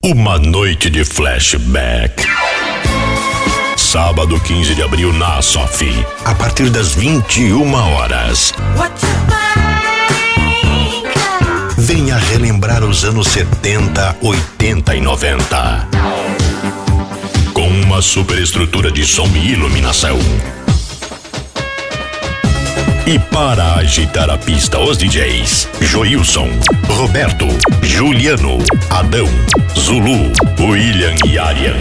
Uma noite de flashback. Sábado 15 de abril na Assof, a partir das 21 horas. Venha relembrar os anos 70, 80 e 90. Com uma superestrutura de som e iluminação. E para agitar a pista, os DJs Joilson, Roberto, Juliano, Adão, Zulu, William e Arian.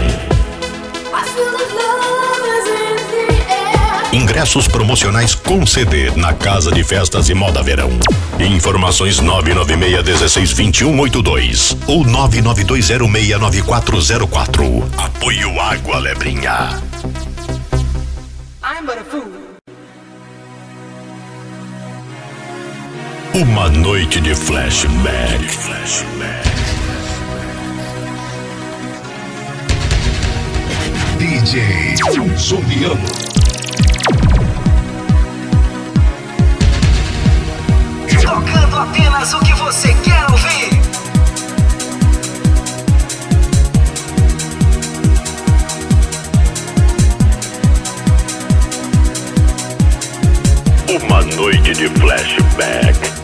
Ingressos promocionais com CD na Casa de Festas e Moda Verão. Informações 996-162182 ou 992069404. Apoio Água Lebrinha. I'm but a fool. Uma noite de flashback. DJ Juliano. Tocando apenas o que você quer ouvir. Uma noite de flashback.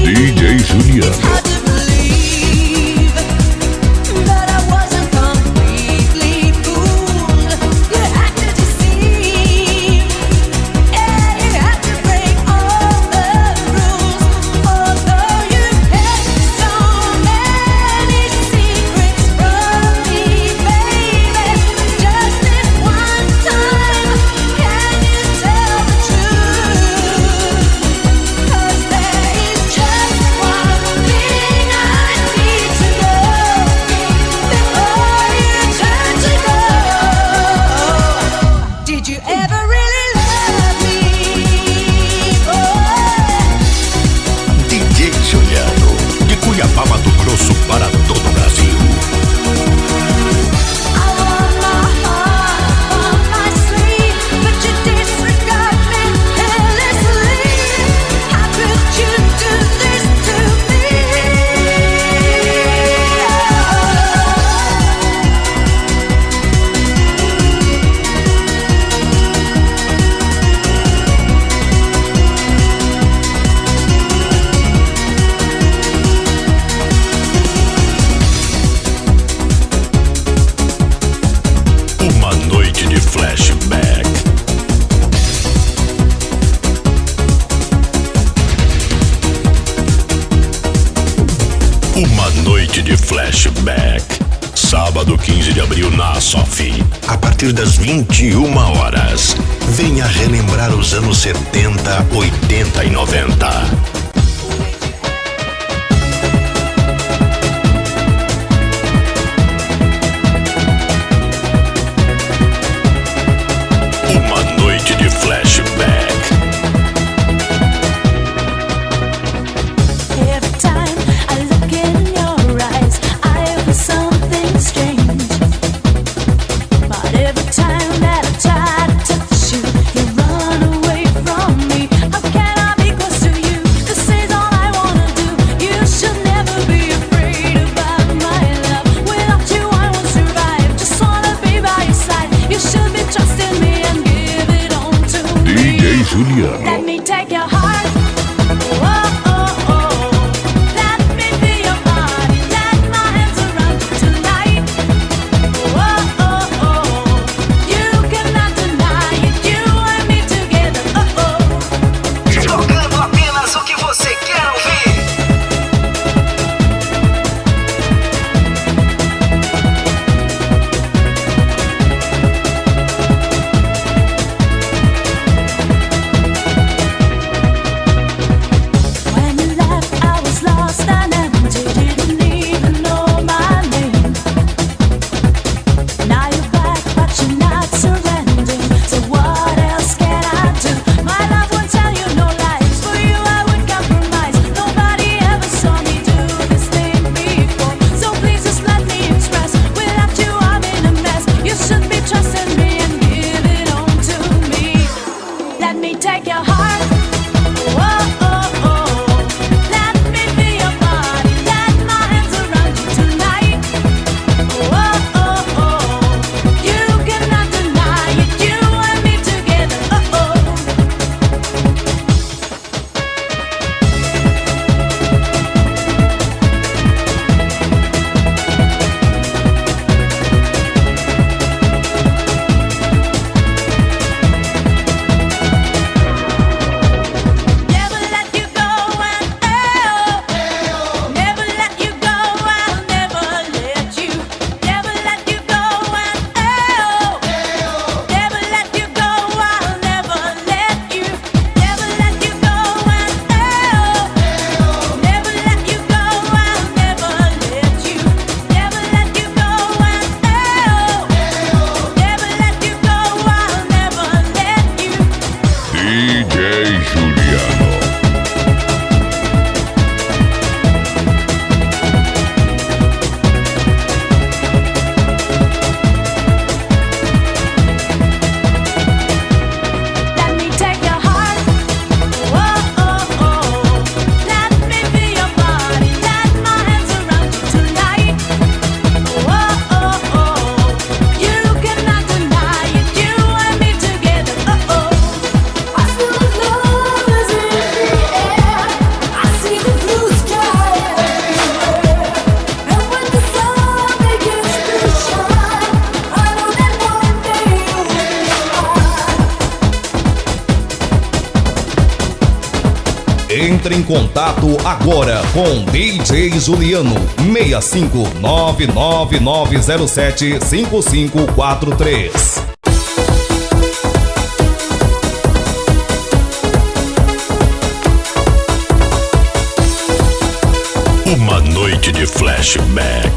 DJ Juliano. Juliano, de Cuiabá, Mato Grosso, para todo o Brasil. Flashback. Uma noite de flashback. Sábado 15 de abril na Assof, a partir das 21 horas. Venha relembrar os anos 70, 80 e 90. Entre em contato agora com DJ Juliano 65999075543. Uma noite de flashback.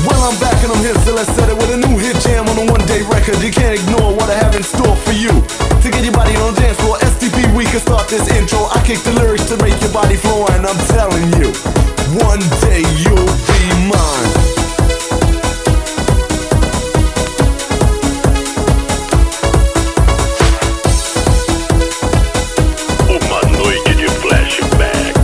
Well, I'm back and I'm here, so let's set it with a new hit jam on a one-day record. You can't ignore what I have in store for you. To get your body on the dance floor, STP, we can start this intro. I kick the lyrics to make your body flow, and I'm telling you, one day you'll be mine. Uma noite de flashback.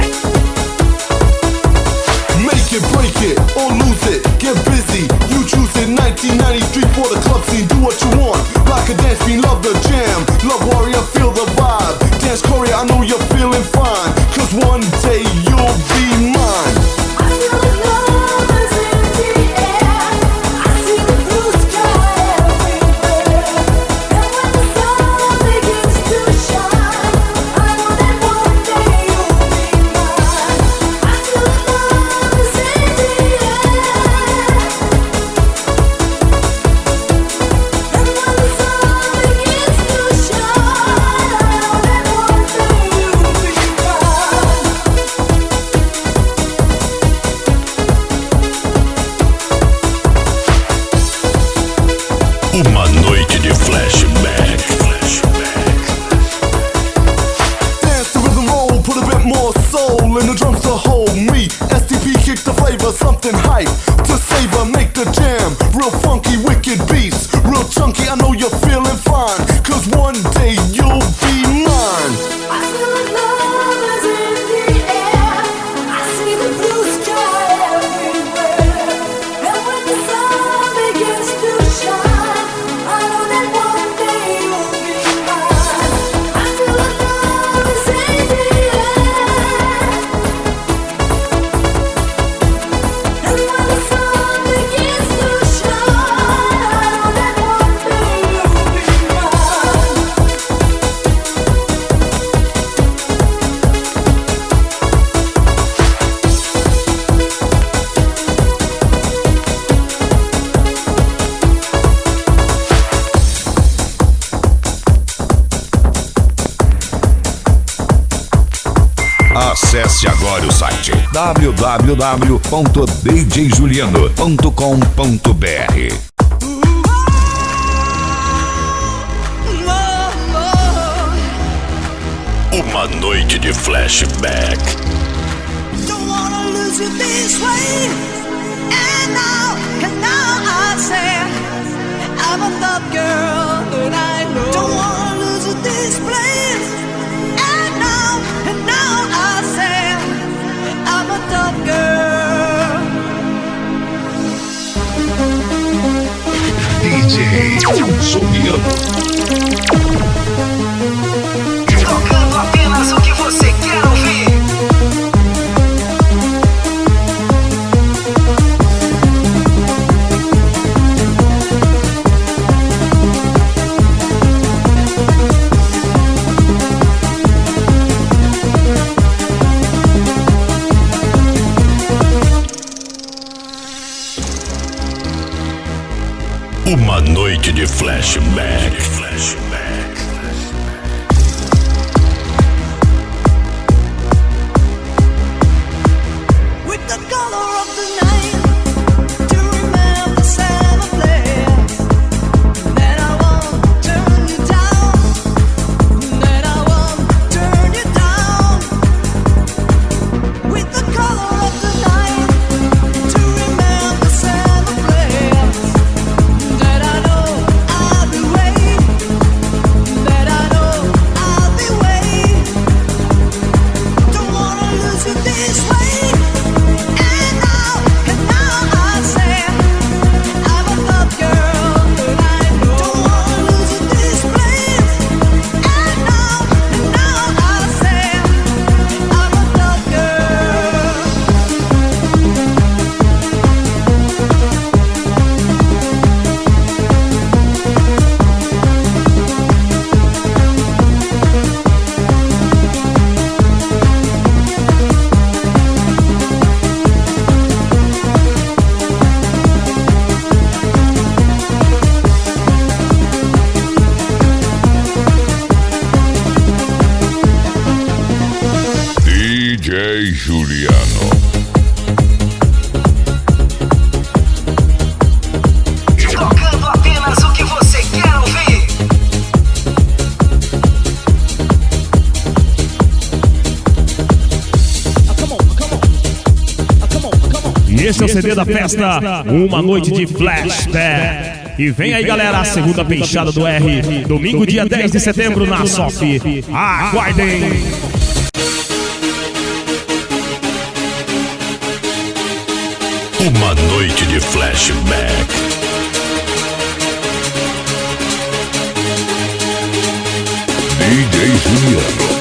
Make it, break it, or lose it. Get busy, you choose it. 1993 for the club scene. Do what you want, rock a dance scene, love the jam. Love warrior, feel the vibe. Dance Korea, I know you're feeling fine. Cause one day you'll be mine. I feel the love is in the air. I see the blue sky everywhere. And when the sun begins to shine, I know that one day you'll be mine. I feel the love is in the air. And when the sun begins to shine, I know that one day you'll be mine. Uma noite de flashback. Dance the rhythm roll, put a bit more soul in the drums to hold me. STP kick the flavor, something hype to savor, make the jam. Real funky, wicked beats, real chunky, I know you're feeling fine. Cause one day you'll be mine. I feel the love is in the air. I see the blue sky everywhere. And when the sun begins to shine, I know that one day you'll be mine. I feel the love is in the air. And when the sun begins to shine, I know that one day you'll be mine. Acesse agora o site www.djjuliano.com.br. Uma noite de flashback. Don't wanna lose you this way. And now I say I'm a tough girl, and I know. Don't wanna lose you this place. And now I say I'm a tough girl. DJ Juliano. Tocando apenas o que você quer ouvir. Uma noite de flashback. With the color of the night to remember summer place. That I won't turn you down. That I won't turn you down. With the color of the night to remember summer place. That I know I'll be waiting. DJ Juliano. Tocando apenas o que você quer ouvir. E esse é o CD da festa, uma noite de flashback. E vem aí, galera, a segunda peixada do R, domingo, dia 10 de setembro, na assof. Aguardem! Uma noite de flashback. DJ Juliano.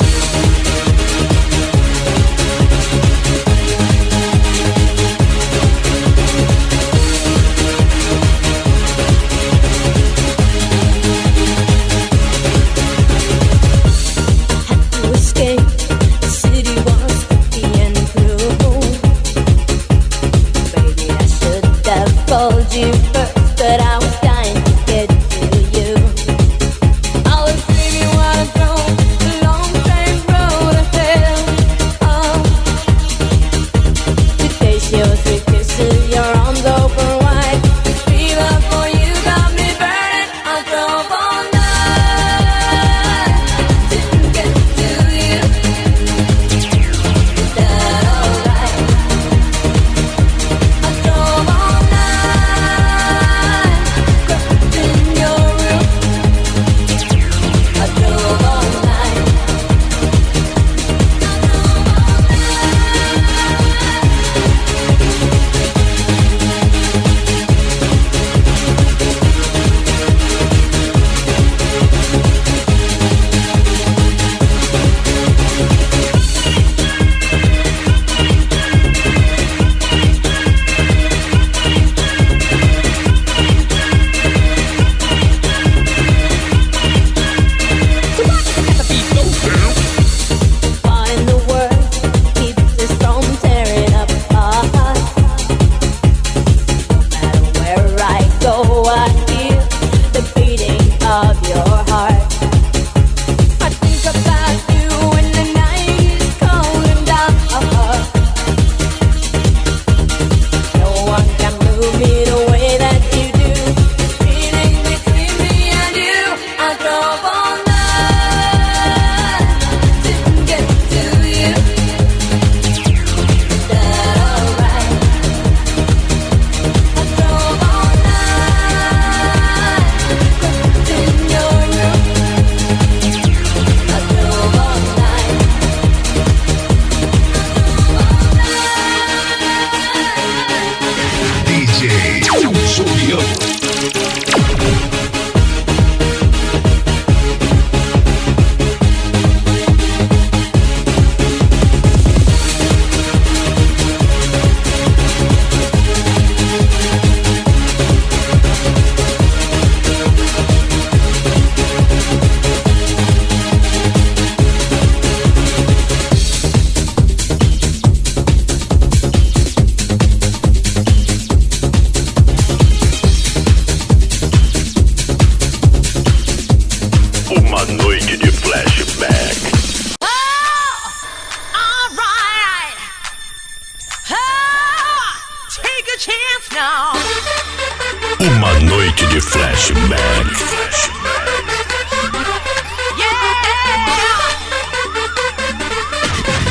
Uma noite de flashback.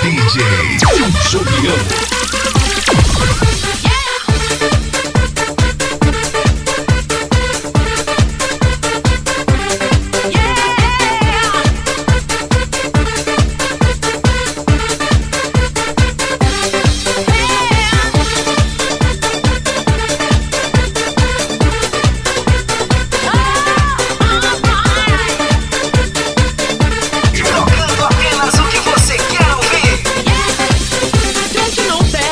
DJ Juliano. Tocando apenas o que você quer ouvir. Don't you know that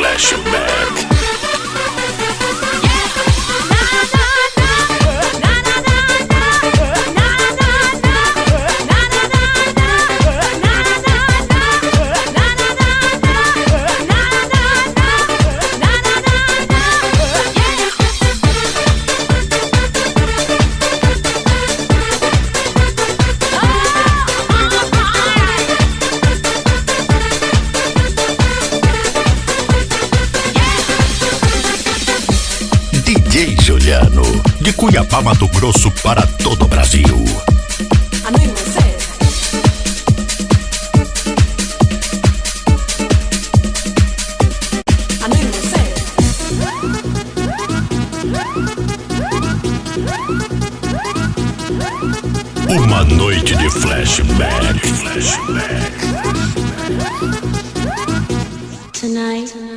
Flashback. DJ Juliano, de Cuiabá, Mato Grosso, para todo o Brasil. Uma noite de flashback. Tonight.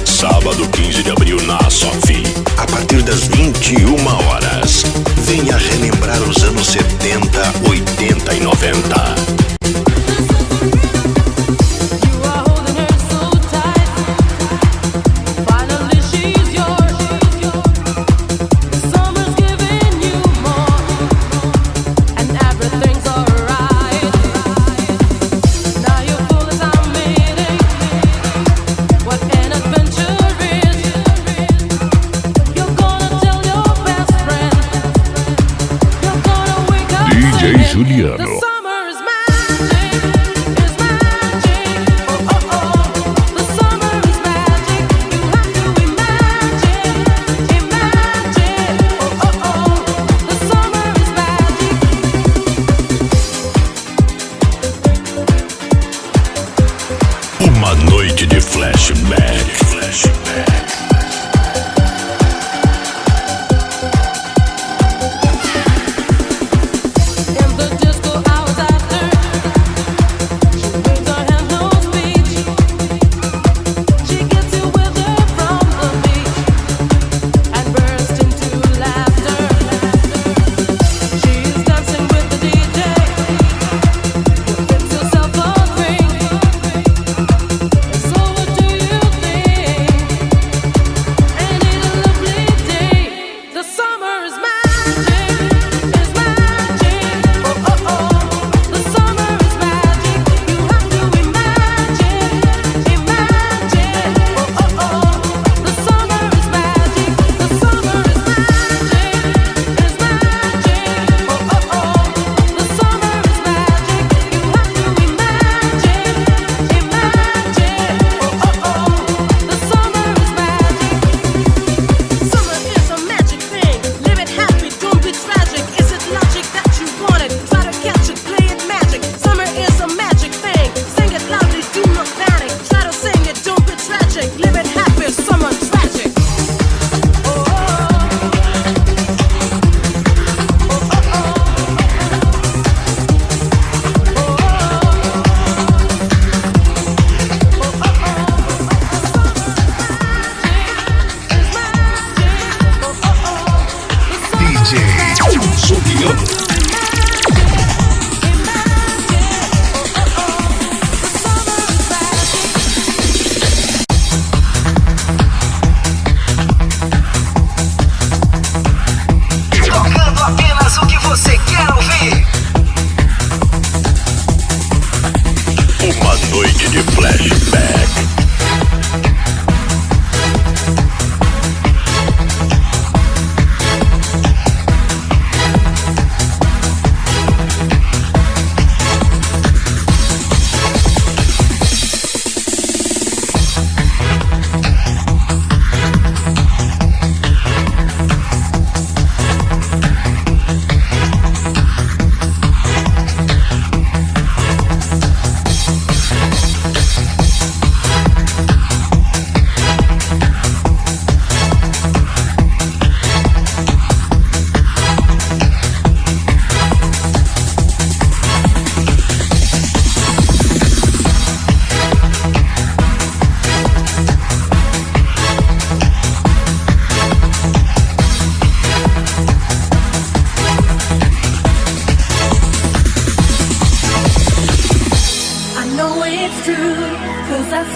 Sábado 15 de abril na Assof, a partir das 21 horas. Venha relembrar os anos 70, 80 e 90. DJ Juliano. Uma noite de flashback.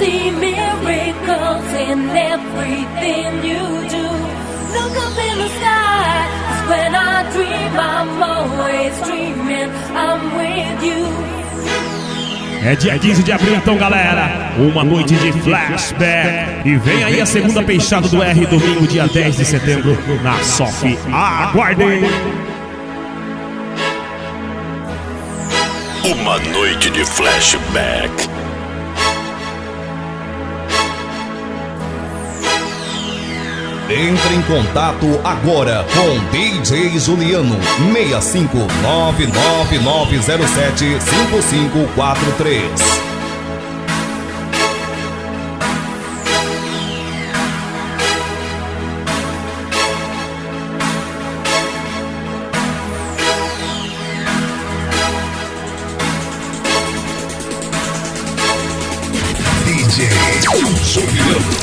see miracles in everything you do. Look up in the sky, 'cause when I dream, I'm always dreaming I'm with you. É dia 15 de abril então, galera, uma noite de flashback. E vem aí a segunda peixada do R, domingo, dia 10 de setembro, na assof. Aguardem! Uma noite de flashback. Entre em contato agora com DJ Juliano 65999075543. DJ Juliano.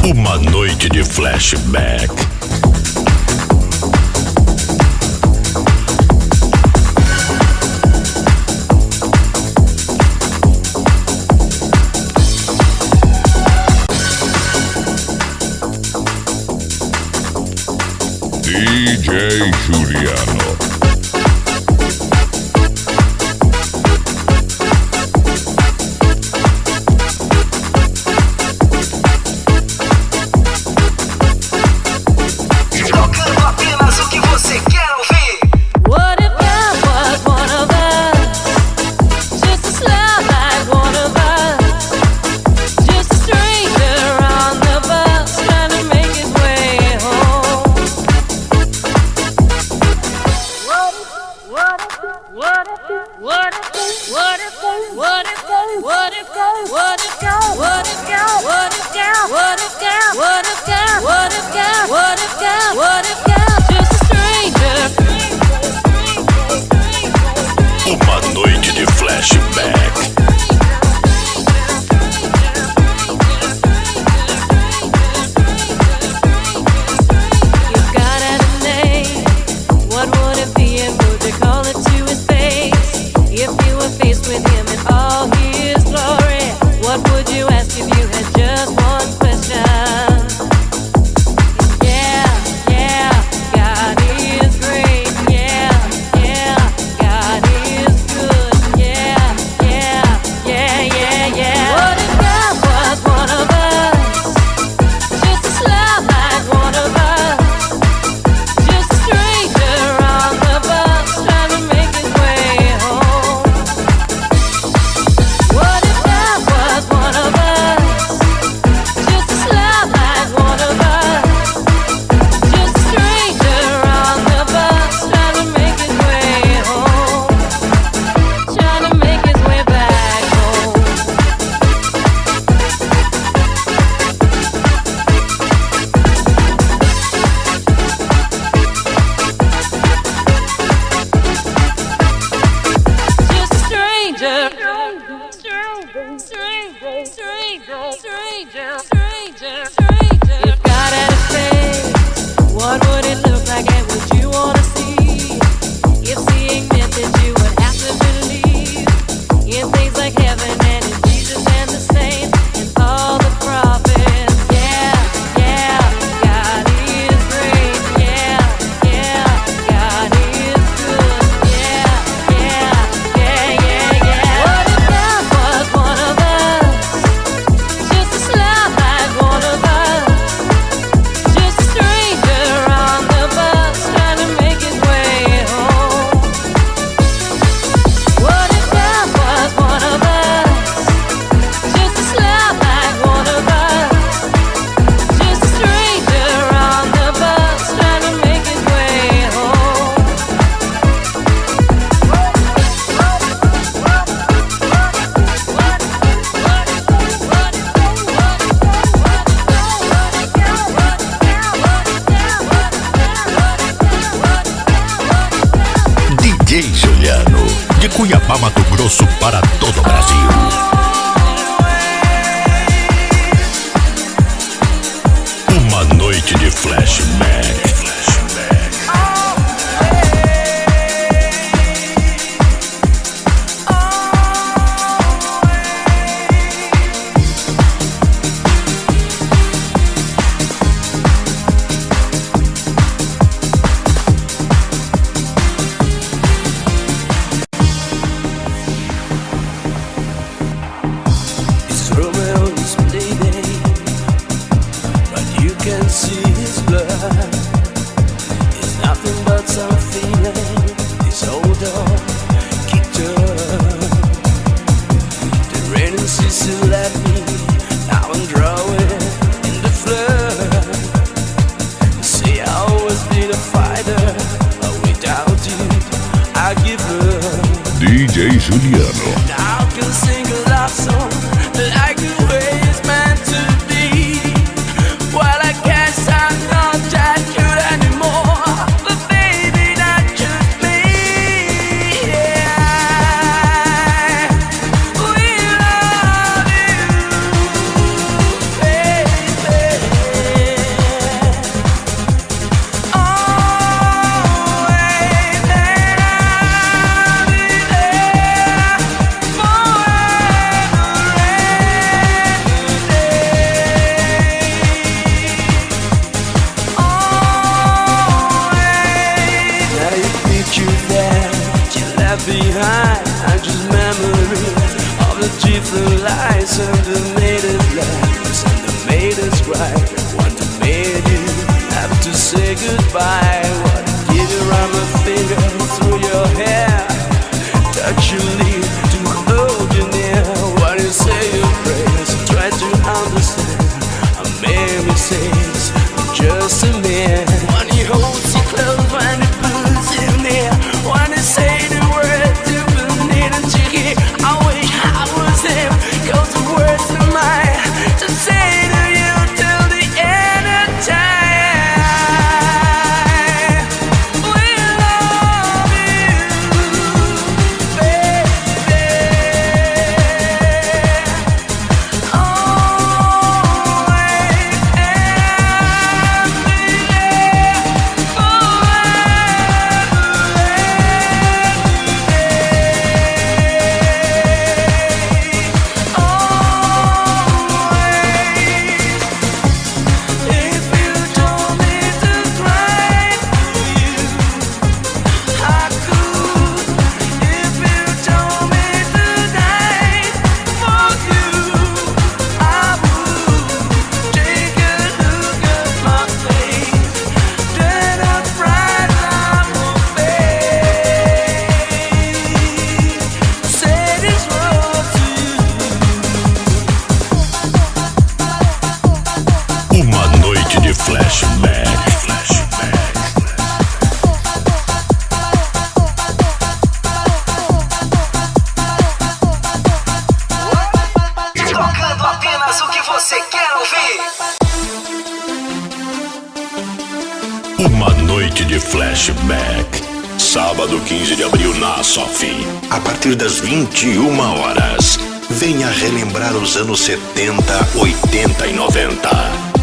Uma noite de flashback. DJ Juliano. Cuiabá, Mato Grosso, para todo o Brasil. Uma noite de flashback. DJ Juliano. Now I can sing a love song like the way it's meant to be. Well, I guess I'm not that good anymore, but baby, not just me. Yeah, we love you, baby. Behind, are just memories of the different lies and the made it lies and the made us cry. One that made you have to say goodbye. What give you around my finger through your hair, touch your lips to hold you near. When you say your prayers, try to understand. I made mistakes, I'm just a man. When he holds you close, when he pulls you near, when he say the I wish I was him, 'cause the words are mine to say to you till the end of time. We love you, baby. Always and Tocando apenas o que você quer ouvir. Uma noite de flashback. Sábado 15 de abril na Assof. A partir das 21 horas. Venha relembrar os anos 70, 80 e 90.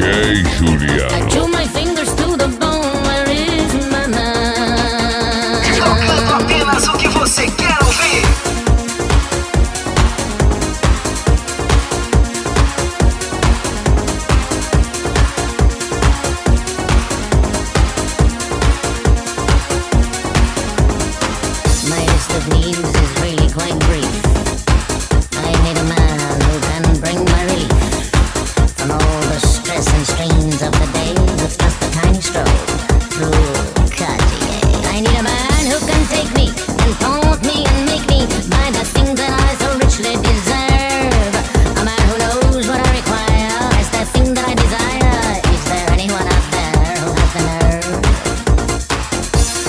DJ Juliano. I chew my fingers to the bone, where is my mind? Tocando apenas o que você quer ouvir. My list of needs is really quite brief. I need a man who can bring my relief from all the stress and strains of the day with just a tiny stroke through Cartier. I need a man who can take me and taunt me and make me buy the things that I so richly deserve. A man who knows what I require is the thing that I desire. Is there anyone out there who has the nerve?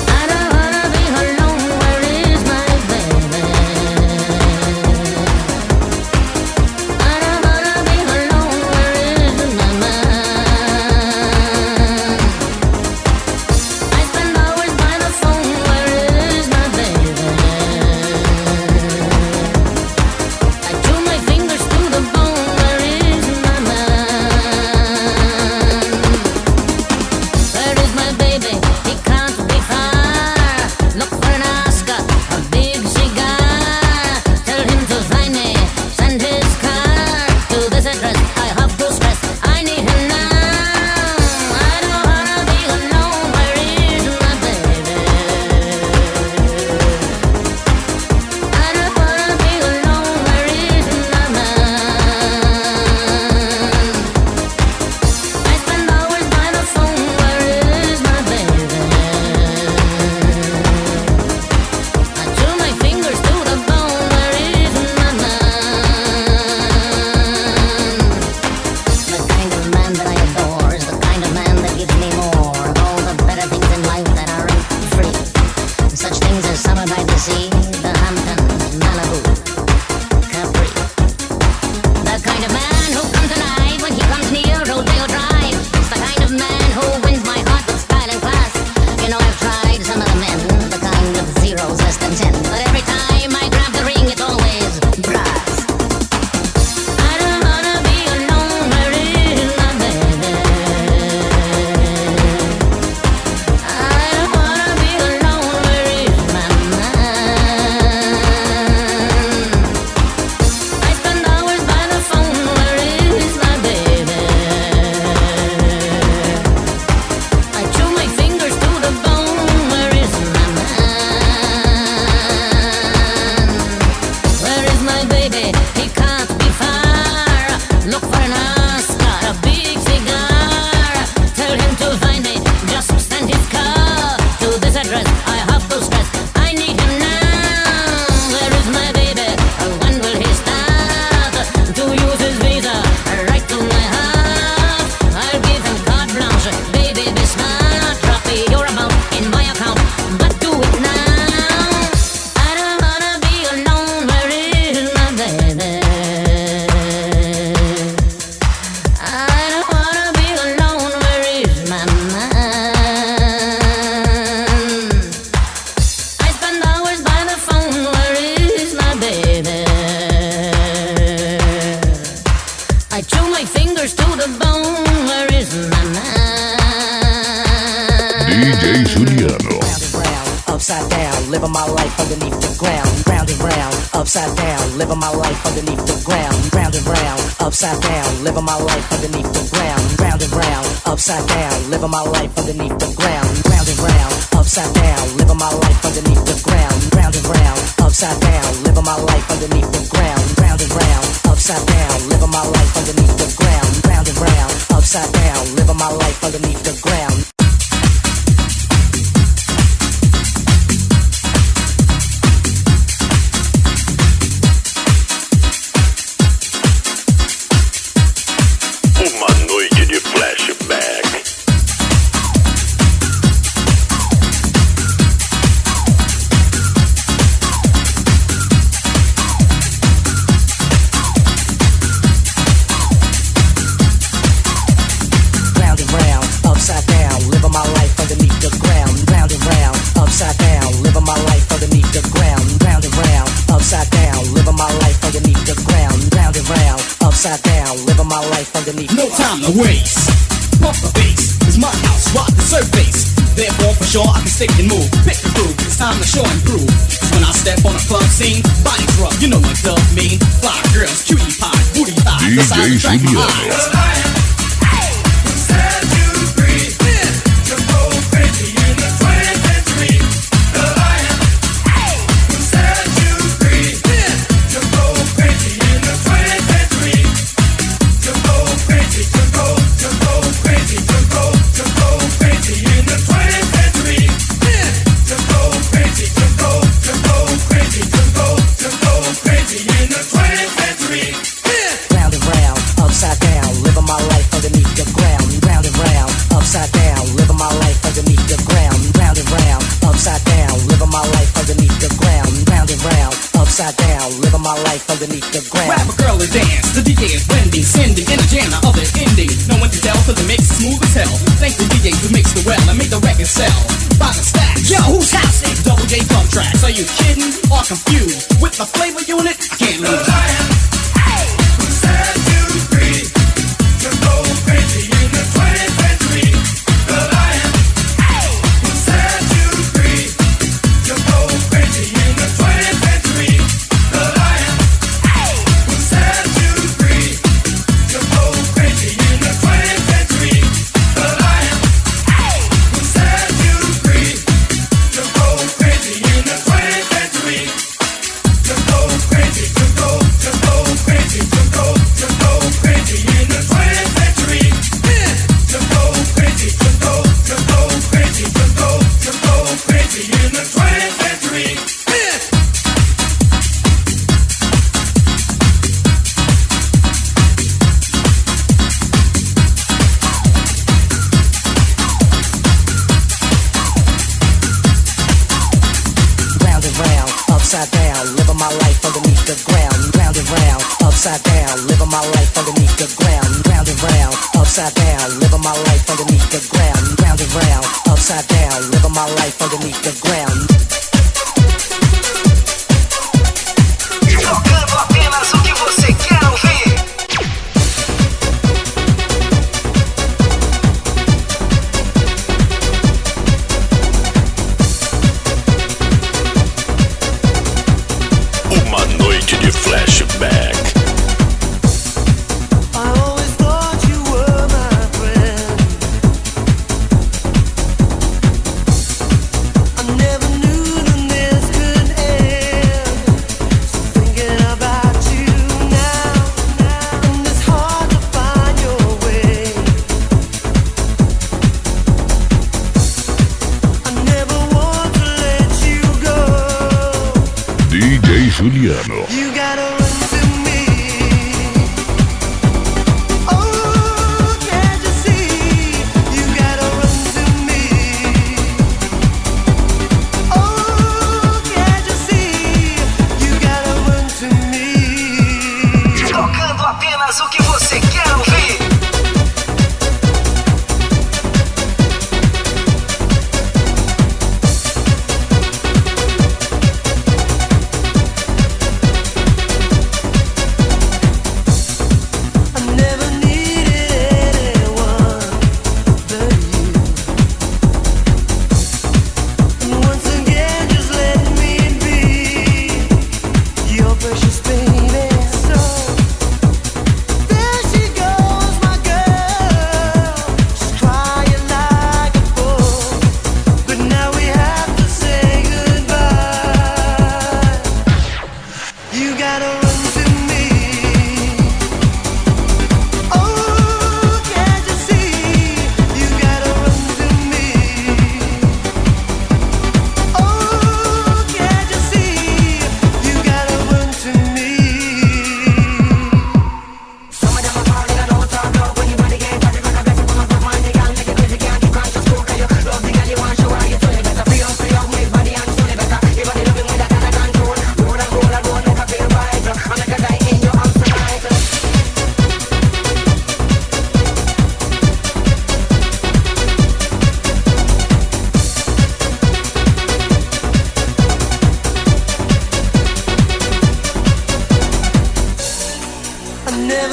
I don't wanna be alone, where is my baby? I don't wanna be alone, where is my mind? I spend hours by the phone, where is my baby? I chew my fingers to the bone, where is my mind? Where is my baby? He can't be far. Look for an Oscar, a big cigar. Tell him to find me, send his car to this address. I have to stress, I need him now. I don't wanna be alone, where is my baby? I don't wanna be alone, where is my mind? I spend hours by the phone, where is my baby? I chew my fingers to the bone, where is my mind? The kind of man that I adore is the kind of man that gives me more of all the better things in life that aren't free. Such things as summer by the sea, the Hamptons, Malibu, Capri. The kind of man who comes alive when he comes near Rodeo Drive. It's the kind of man who wins my heart with style and class. You know, I've tried some of the men, the kind with zeros less than 10. But every time I grab the ring, it's always brass. I don't wanna be alone, where is my baby? I don't wanna be alone, where is my mind? I spend hours by the phone, where is my baby? I chew my fingers to the bone, where is my mind? Where is my baby? He can't be far. Look for an Oscar, a big cigar. Tell him to find me, just send his car to this address. I have to stress, I need him now. Where is my baby? When will he start to use his visa right to my heart? I'll give him carte blanche, baby, be smart. Drop me your amount in my account, but do it now. I don't wanna be alone, where is my baby? I don't wanna be alone, where is my mind? I spend hours by the phone, where is my baby? I chew my fingers to the bone, where is my mind? DJ Juliano. Round and round, upside down, living my life underneath the ground. Round and round, upside down, living my life underneath the ground. Round and round, upside down, living my life underneath the ground. Round and round, upside down, living my life underneath the ground. Round and round, upside down, living my life underneath the ground. Round and round, upside down, living my life underneath the ground. Round and round, upside down, living my life underneath the ground. Round and round, upside down, living my life underneath the ground. Uma noite de flashback. Round and round, upside down, living upside down, living my life underneath. No time to waste. Pump the bass, it's my house, rock the surface. Therefore, for sure, I can stick and move. Pick the groove, it's time to show and prove. Cause when I step on a club scene, body's rough, you know what dub mean. Fly girls, cutie pie, booty thighs, the size attract my eyes. Underneath the ground. Grab a girl and dance. The DJ is blending, sending in a jam, the other ending. No one can tell, cause the mix is smooth as hell. Thank the DJ who makes the well and make the record sell. By the stacks. Yo, who's house it? Double J club tracks. Are you kidding or confused? With the flavor unit, I can't lose. Who said you free to go crazy in the 20th century? The lion. Who said you free to go crazy in the 20th century? The lion. Upside down, living my life underneath the ground. Round and round, upside down, living my life underneath the ground. Round and round, upside down, living my life underneath the ground. Round and round, upside down, living my life underneath the ground. Tocando apenas o que você quer ouvir. Uma noite de flashback. I always thought you were my friend. I never knew that this could end. So thinking about you now, and it's hard to find your way. I never want to let you go. DJ Juliano. You gotta run to me. Oh, can't you see? You gotta run to me. Oh, can't you see? You gotta run to me. Tocando apenas o que você quer ouvir. I never needed anyone but you. And once again, just let me be your precious baby. So there she goes.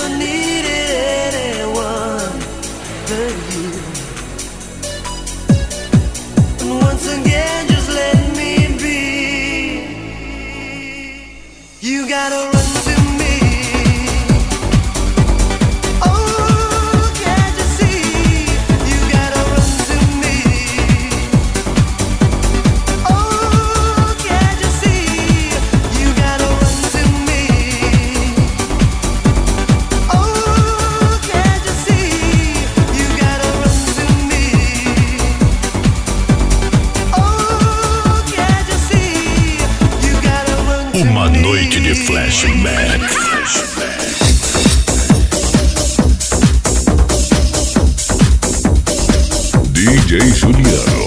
never needed anyone but you. And once again, just let me be. You gotta run to me. Oh, can't you see? You gotta run to me. Oh, can't you see? You gotta run to me. Oh, can't you see? You gotta run to me. Oh, can't you see? You gotta run to me. Uma noite de flashback. DJ Juliano.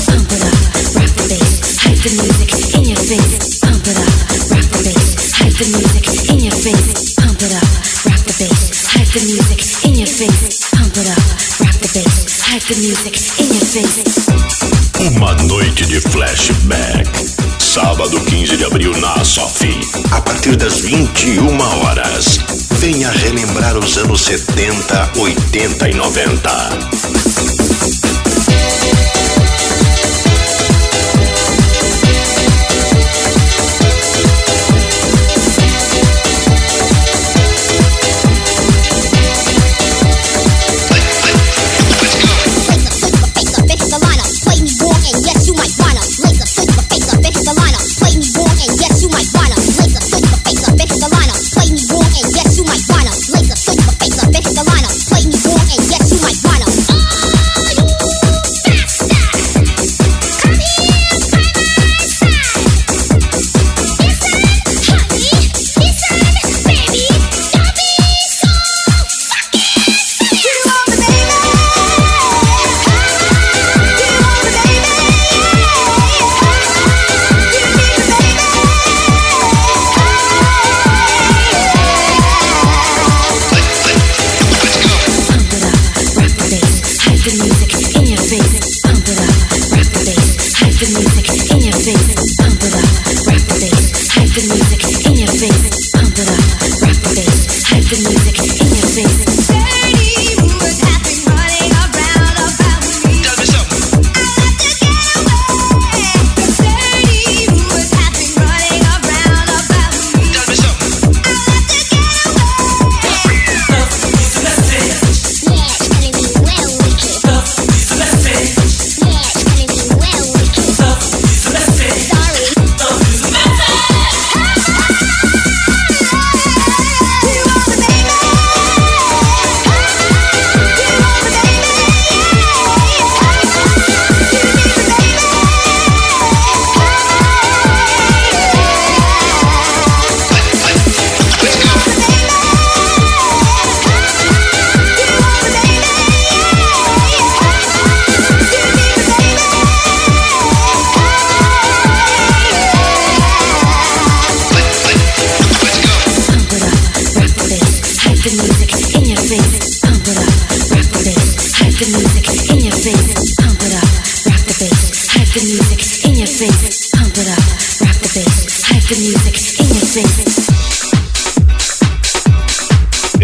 Pump it up, rock the bass, hype the music in your face. Pump it up, rock the bass, hype the music in your face. Pump it up, rock the bass, hype the music in your face. Pump it up, rock the bass, hype the music in your face. Uma noite de flashback. Sábado 15 de abril na Assof. A partir das 21 horas. Venha relembrar os anos 70, 80 e 90.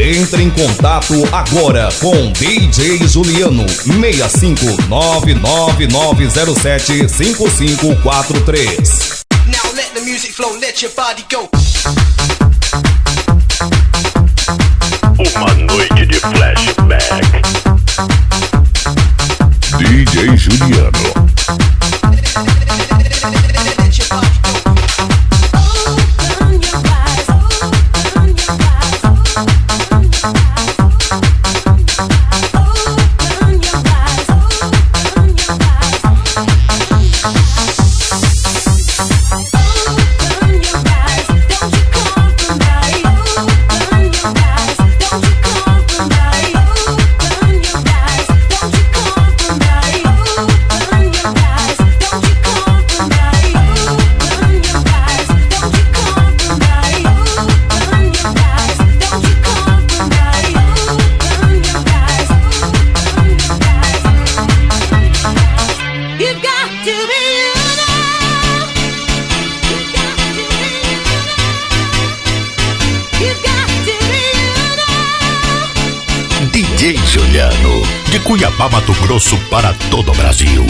Entre em contato agora com DJ Juliano 65999075543. Now let the music flow, let your body go. Uma noite de flashback. DJ Juliano. Don't you de Cuiabá, Mato Grosso para todo o Brasil.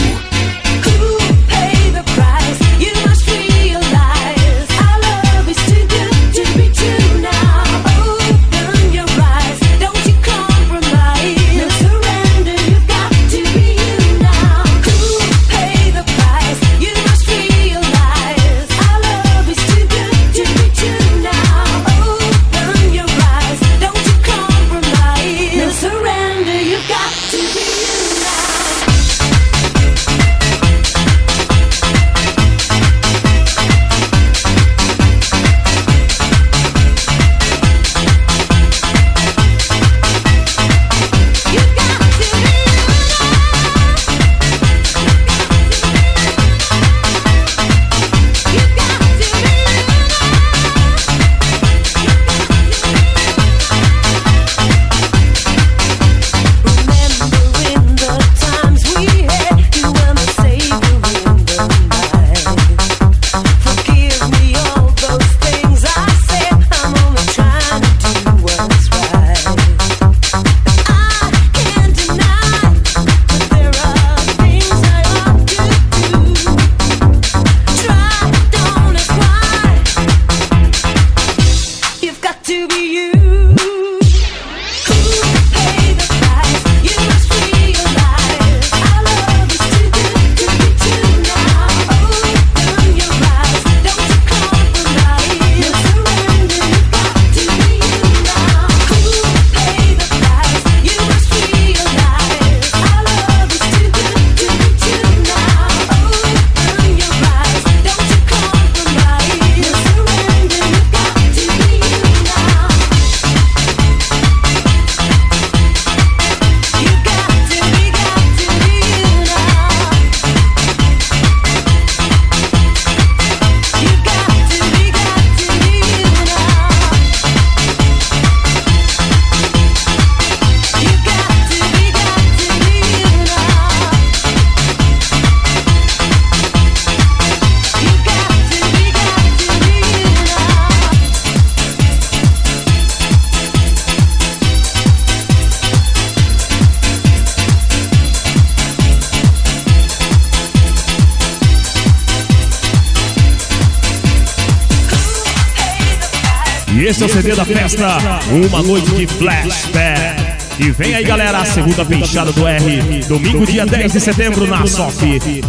E esse é o CD da festa, uma noite de flashback. E vem aí, galera, a segunda peixada do R, domingo, dia 10 de setembro, na assof.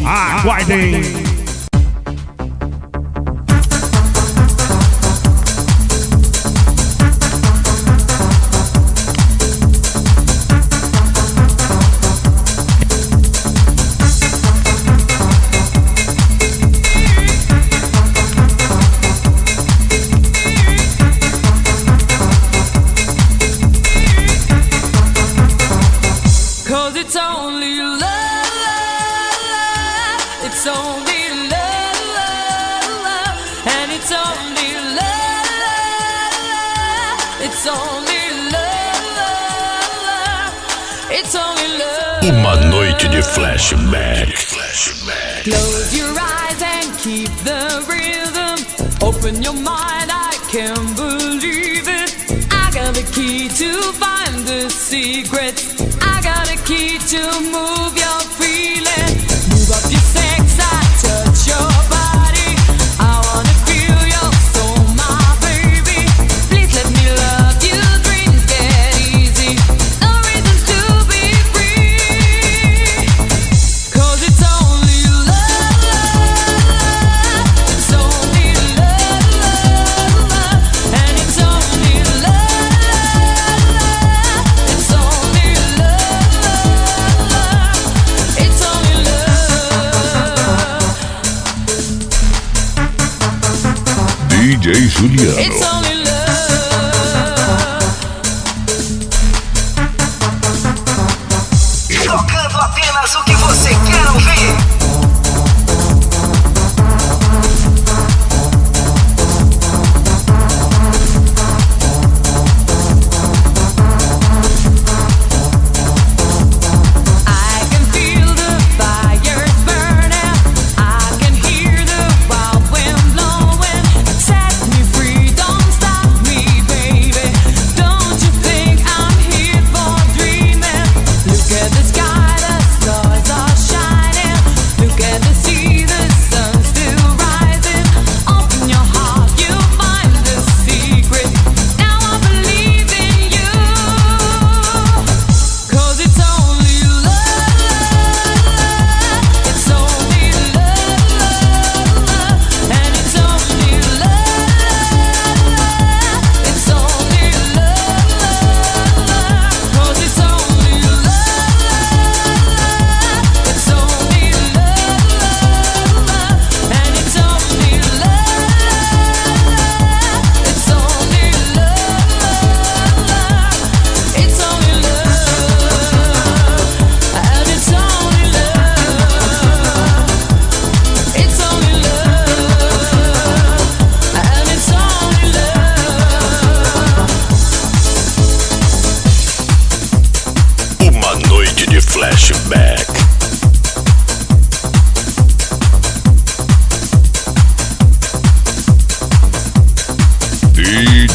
Aguardem! It's only love, it's only love, and it's only love, it's only love, it's only love. Uma noite de flashback. Close your eyes and keep the rhythm. Open your mind, I can't believe it. I got the key to find the secrets. I got a key to move your feeling. Move up your sex, I touch your body. I wanna feel your soul, my baby. Please let me love you, dreams get easy. No reasons to be free. 'Cause it's only love, it's only love, and it's only love, it's only love, it's only love. DJ Juliano. It's only Tocando apenas o que você quer ouvir. I can feel the fires burning. I can hear the wild wind blowing. Set me free, don't stop.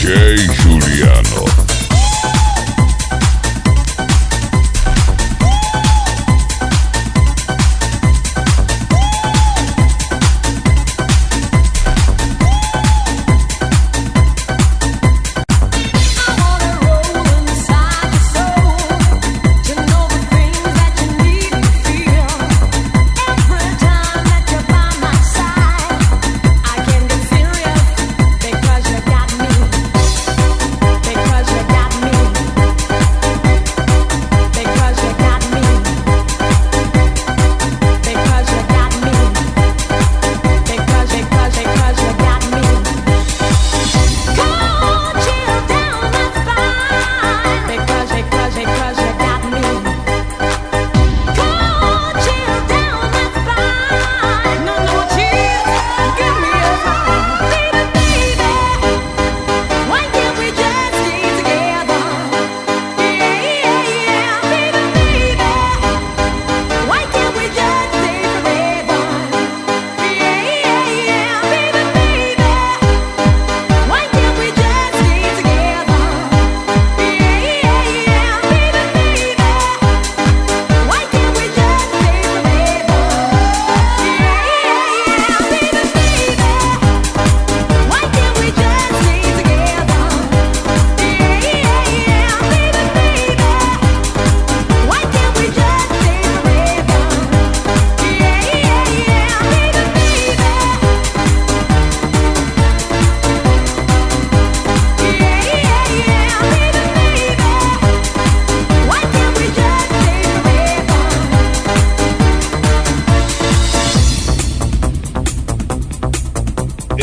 DJ Juliano.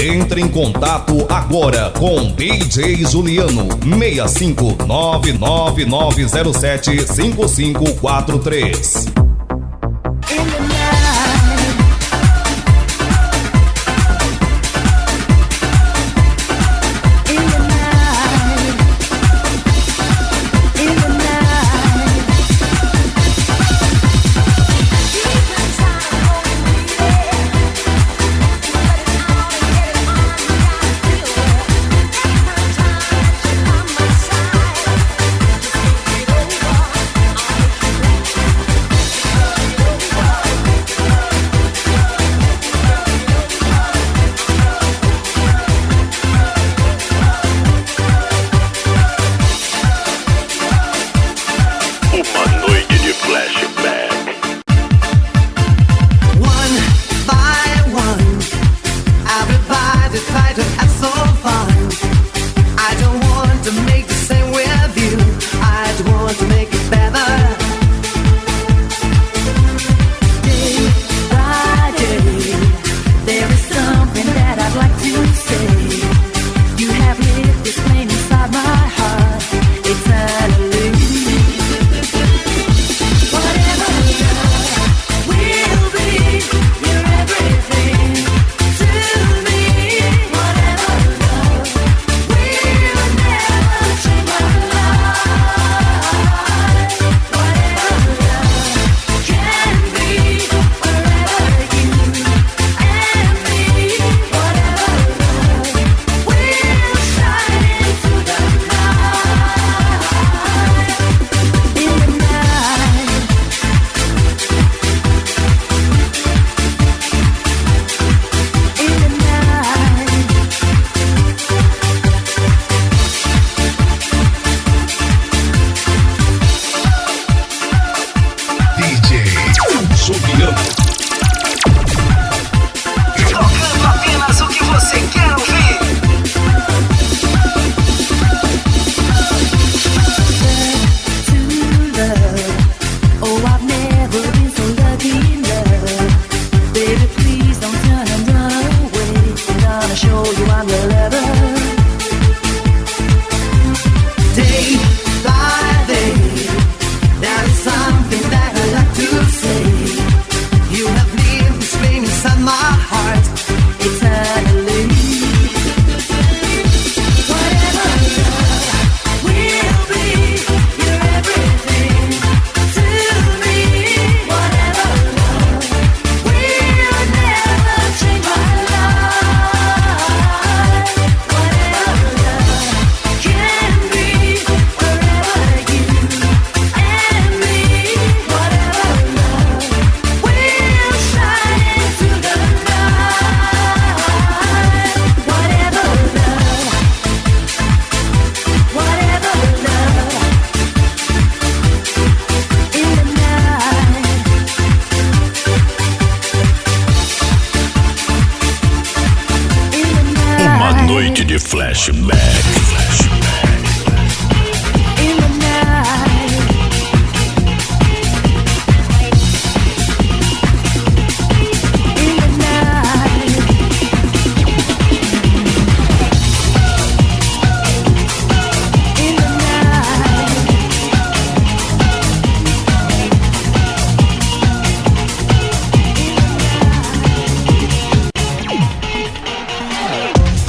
Entre em contato agora com DJ Juliano 65999075543. Tocando apenas o que você quer ouvir. Uma noite de flashback. In the night. In the night. In the night.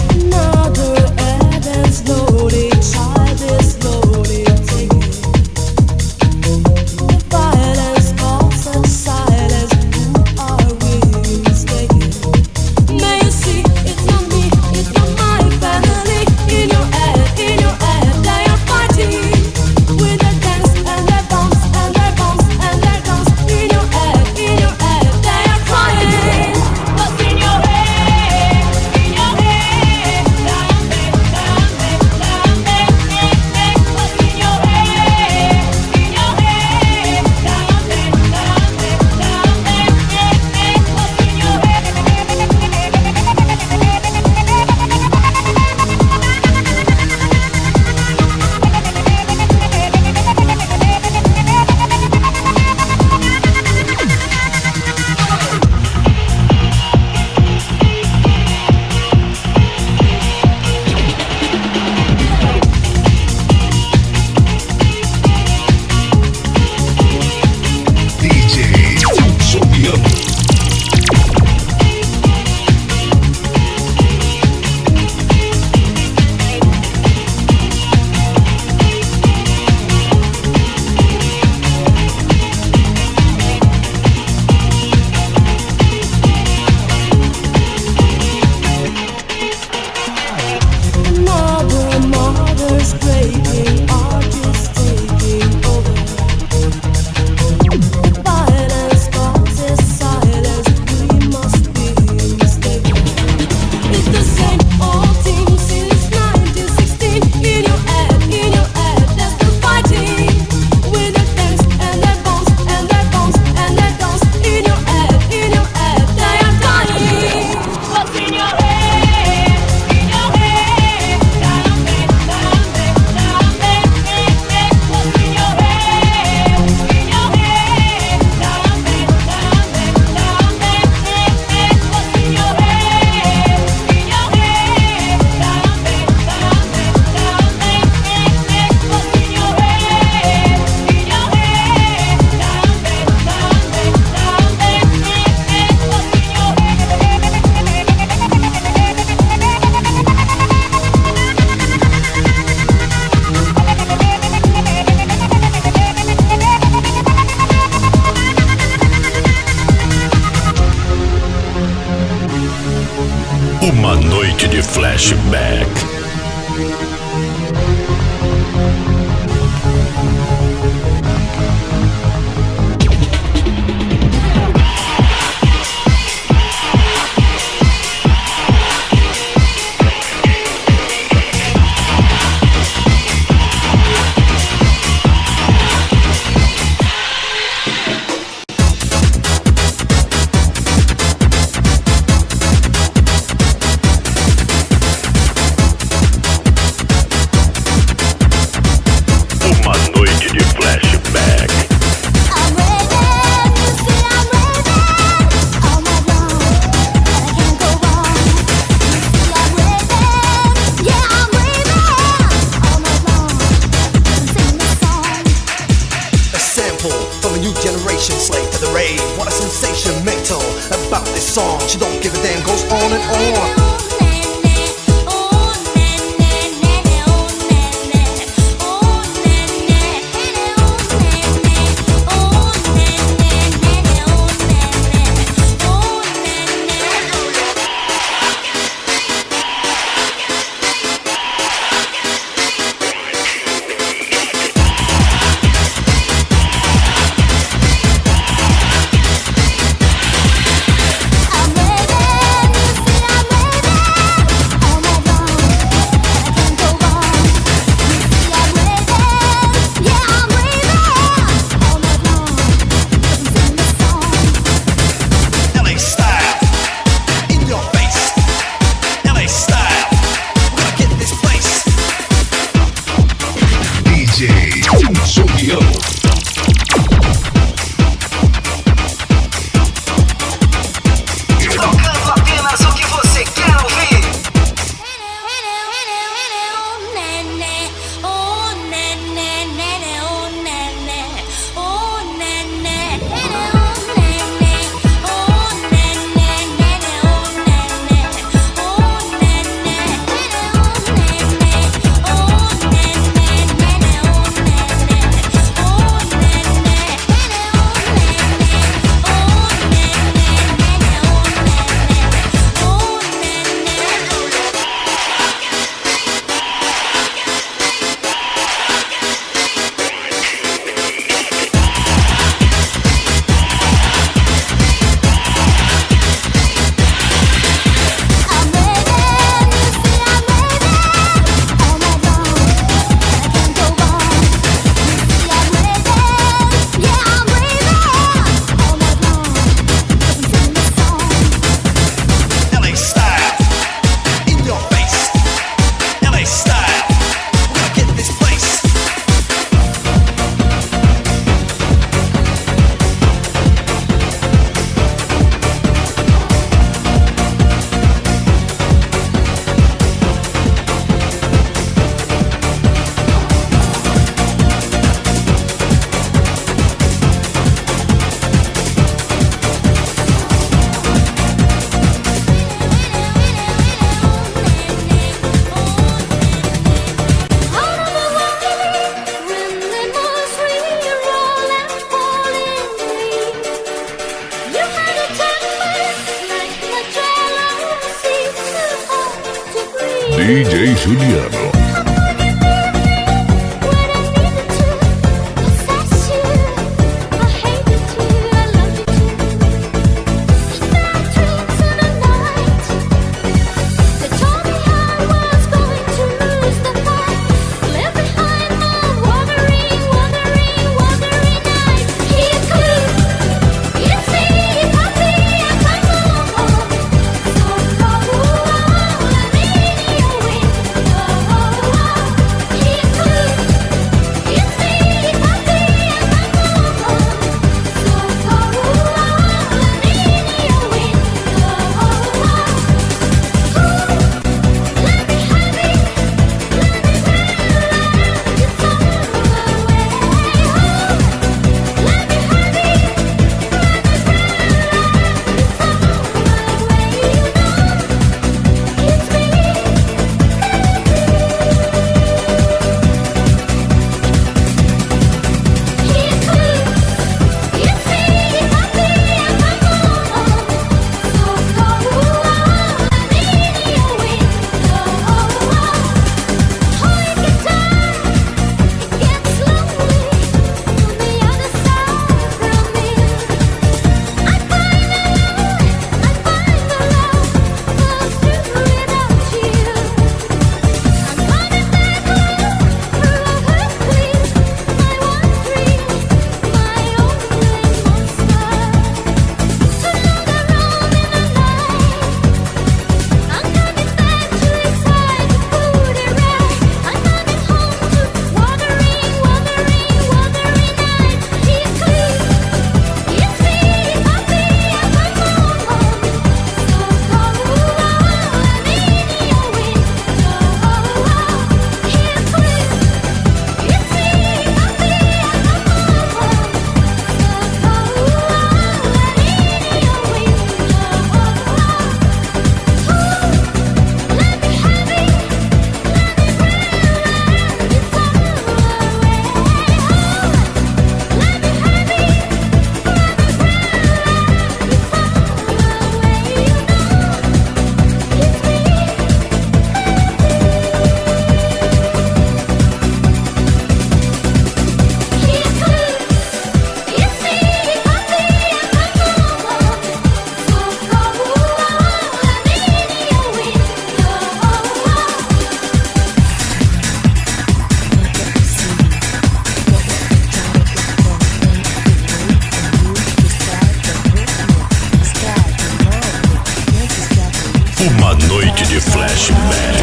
Another Evans loaded, child is loaded, take it. The violence calls us silence. Who are we mistaken? May you see, it's not me, it's not my family. In your head, they are fighting with their gangs and their bombs and their bombs and their guns. In your head, they are crying. What's in your head? In your head, what's in your head? In your DJ Juliano. Mothers breaking, artists taking over. Violence causes silence. We must be mistaken. It's the same old thing since 1916. In your head, they're still fighting with their tanks and their bombs and their bombs and their guns. In your head, they are dying. What's in your head? In your head, what's in your head? In your head, Uma noite de flashback. DJ Juliano. Uma noite de flashback.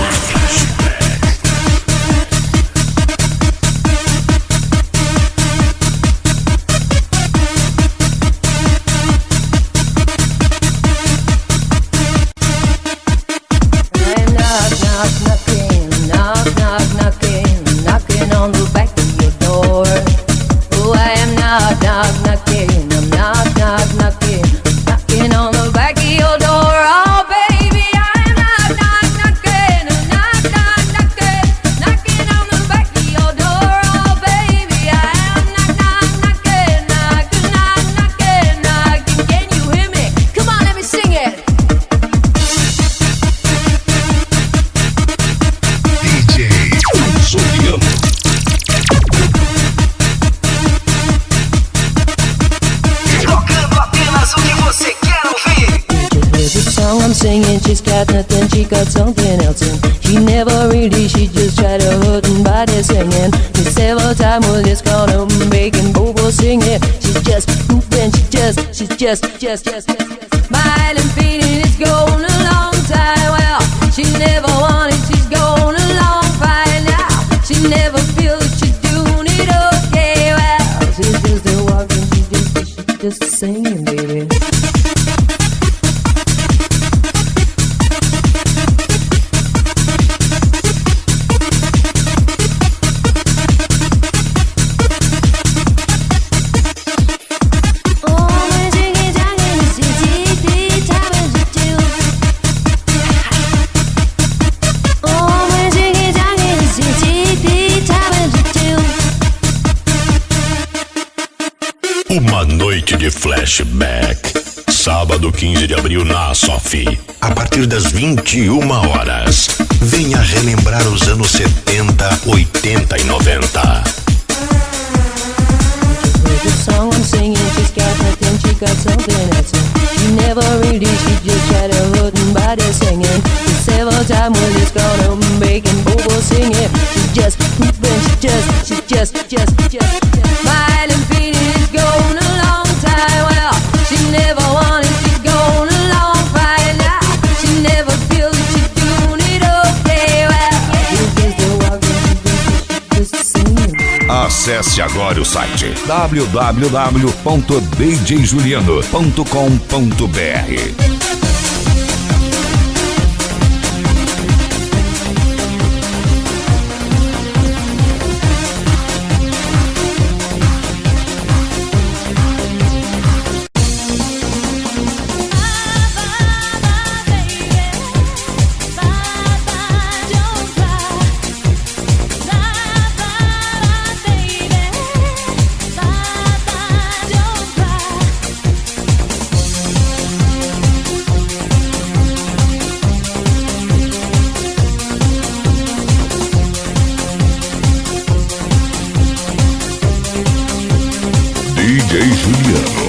I'm singing, she's got nothing, she got something else in. She never really, she just tried to hurt and body singing. Me several times with this corner making Bobo sing it. She's just moving, she's just smiling, feeling it's gone a long time. Well, she never wanted, she's gone a long fine now. She never feels she's doing it okay. Well, she's just a walking, she's just singing, baby. Uma noite de flashback. Sábado 15 de abril na Assof. A partir das 21 horas. Venha relembrar os anos 70, 80 e 90. The song I'm singing, she's got nothing, she got something else. She never really, she just tried to hurt body singing. Several times when it's gonna make him bobo singing. She just pooping, she just smiling, feeling it's gone a long time. Well, she never wanted to go on a long fight now. She never feels that she's doing it okay. Well, she's just a walking, she's just singing. Acesse agora o site www.djjuliano.com.br. DJ Juliano.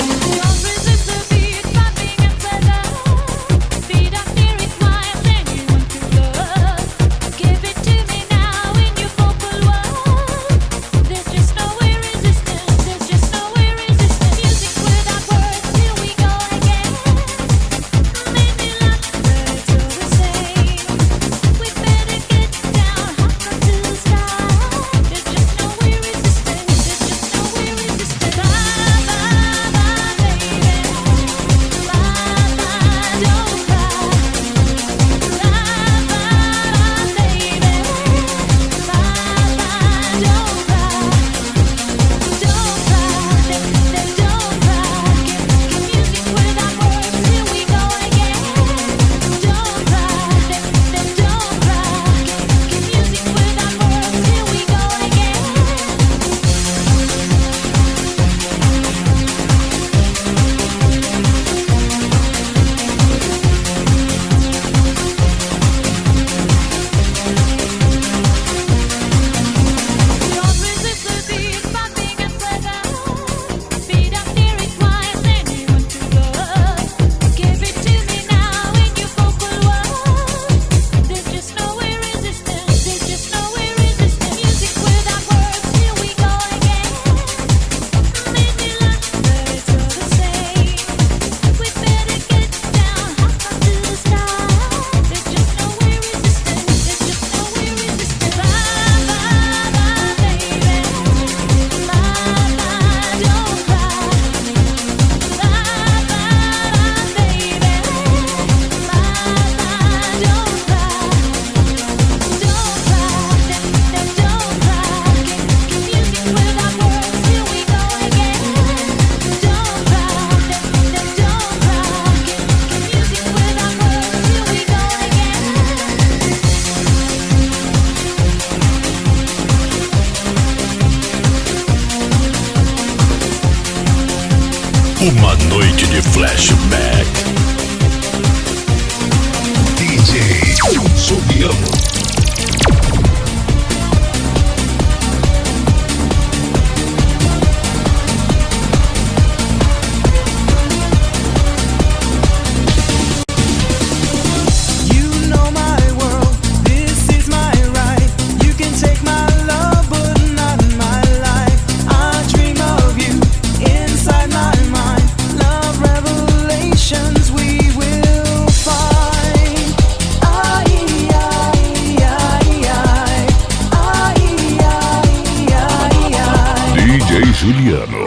Uma noite de flashback. DJ Juliano. Juliano.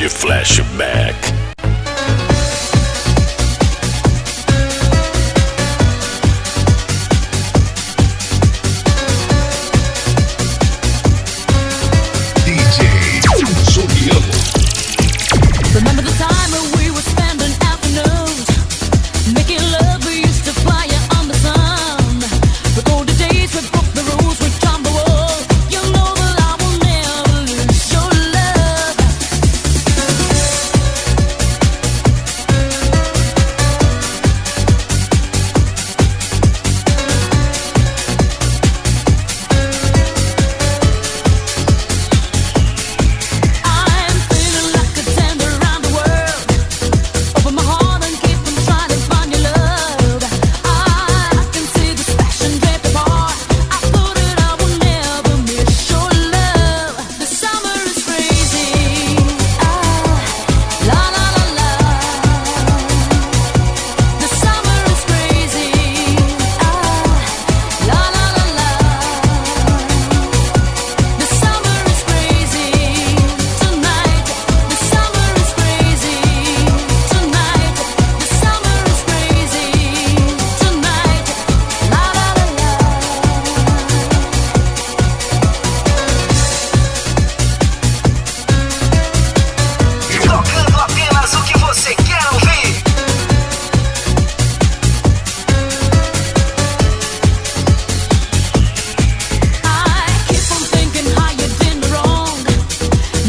de flashback. Remember the time when we would spend an afternoon making love, we used to fire on the sun. The golden days, we broke the rules, we jumped the wall. You know that I will never lose your love. I'm feeling like a tender around the world. Open my heart and keep on trying to find your love. I can see this passion draped apart. I thought that I would never miss your love. The summer is crazy. La la la la. The summer is crazy. La la la la. The summer is crazy tonight. The summer is crazy tonight. The summer is crazy tonight. La la la la. Tocando apenas o que você quer ouvir. I keep on thinking how you did me wrong.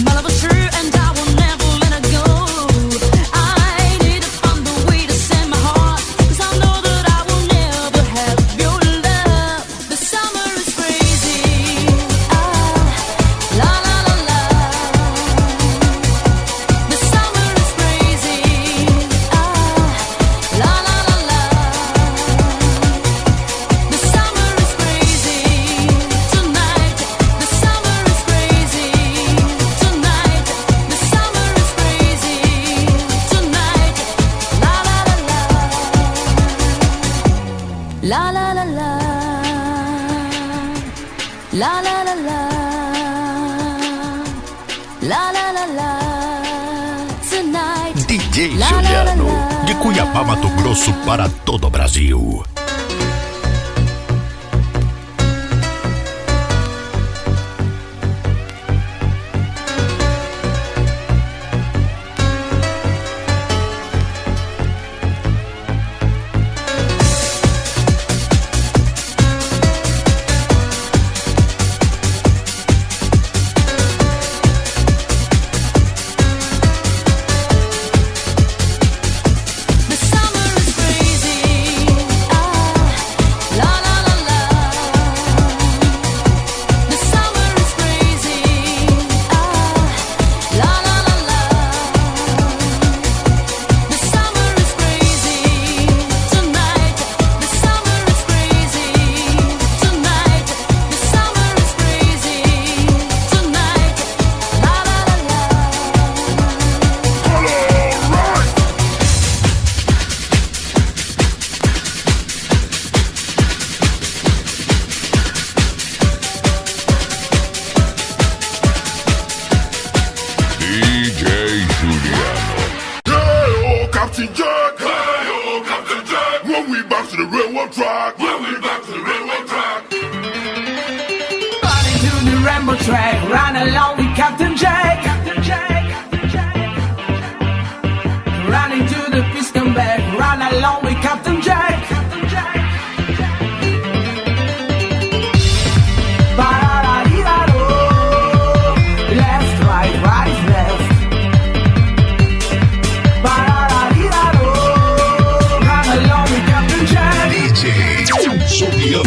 My love was true and I will never let it go. I need to find a way to send my heart, 'cause I know that I will never have your love. The summer is crazy. La la la la. The summer is crazy. La la la la. The summer is crazy tonight. The summer is crazy tonight. The summer is crazy tonight. La la la la. La la la la. La la la la. La la la la. Tonight. DJ La, la, la, Juliano, la. de Cuiabá, Mato Grosso para todo o Brasil. The summer is crazy. La la la la. The summer is crazy. La la la la. The summer is crazy tonight. The summer is crazy tonight. The summer is crazy tonight. La la la la. DJ Juliano. Hey, oh, Captain Jack. Hey, oh, Captain Jack. When we back to the railroad track. When we back to the railroad track. Running to the rainbow track, run along with Captain Jack. Captain Jack. Running to the piston back, run along with Captain Jack. Captain Jack. Ba-da-da-dee-da-do. Left, right, right, left. Ba-da-da-dee-da-do. Run along with Captain Jack. DJ Juliano.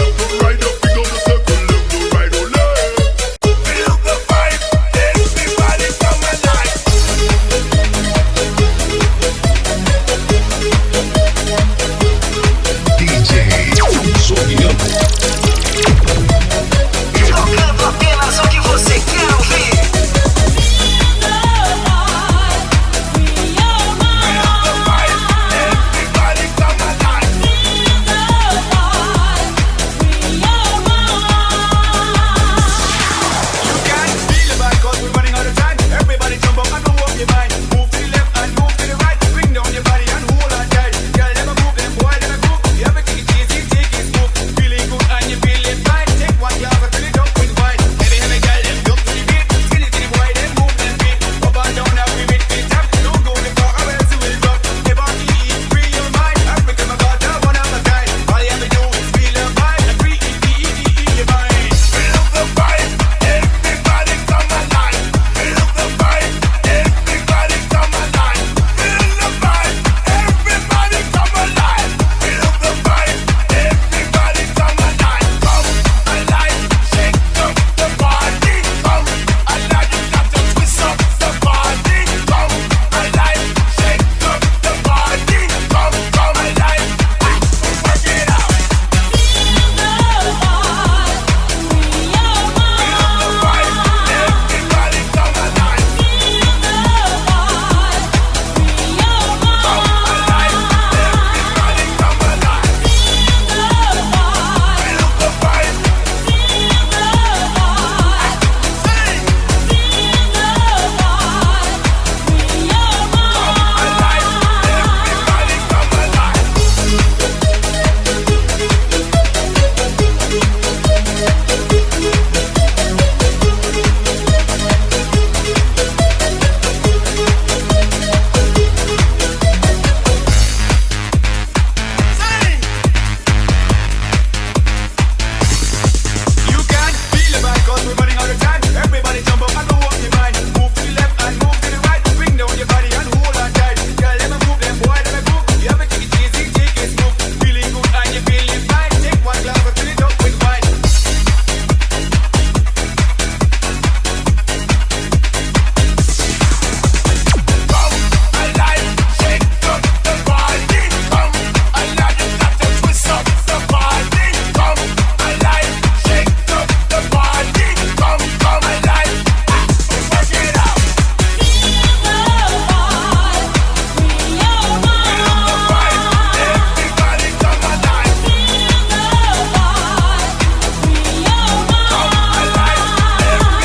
Tocando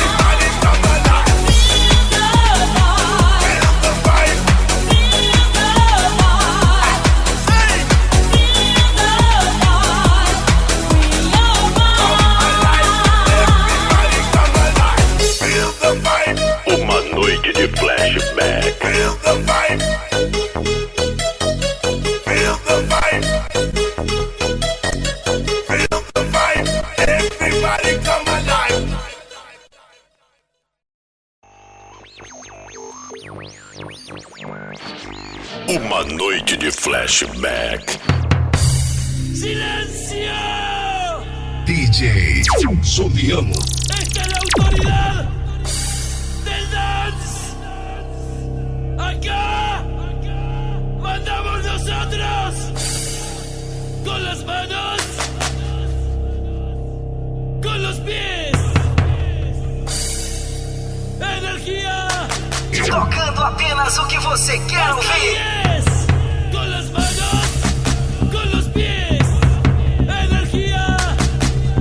apenas o que você quer ouvir. Uma noite de flashback. ¡Silencio! DJ Juliano. ¡Esta es la autoridad del dance! ¡Acá! ¡Mandamos nosotros! ¡Con las manos! ¡Con los pies! ¡Energía! Tocando apenas o que você quer ouvir. Con las manos, con los pies. Energía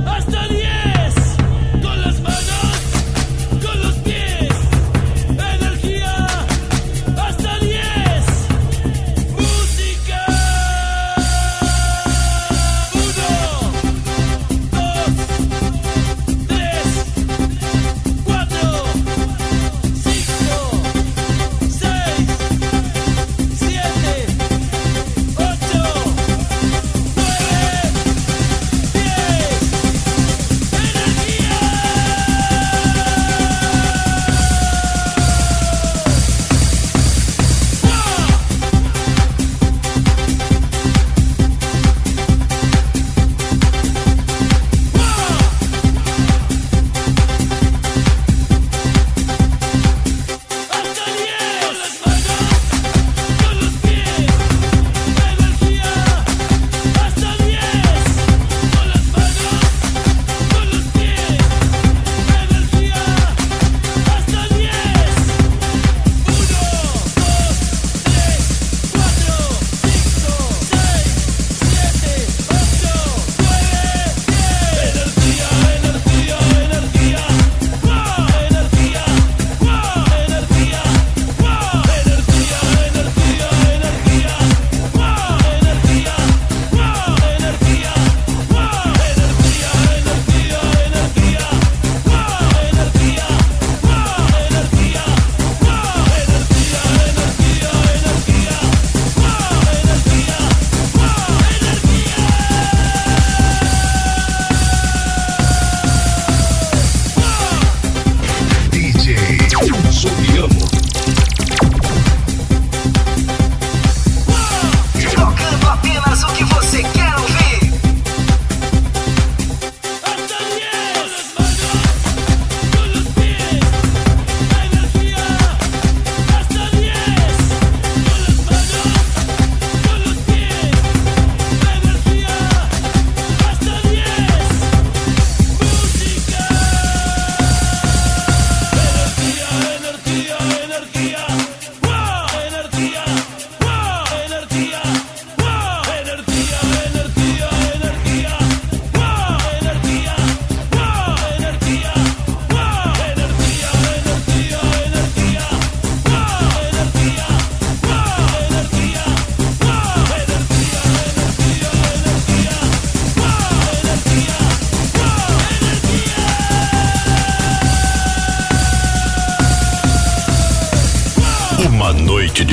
hasta 10. Con las manos, con los pies. Energía hasta 10. Música. 1, 2, 3, 4, 5, 6, 7,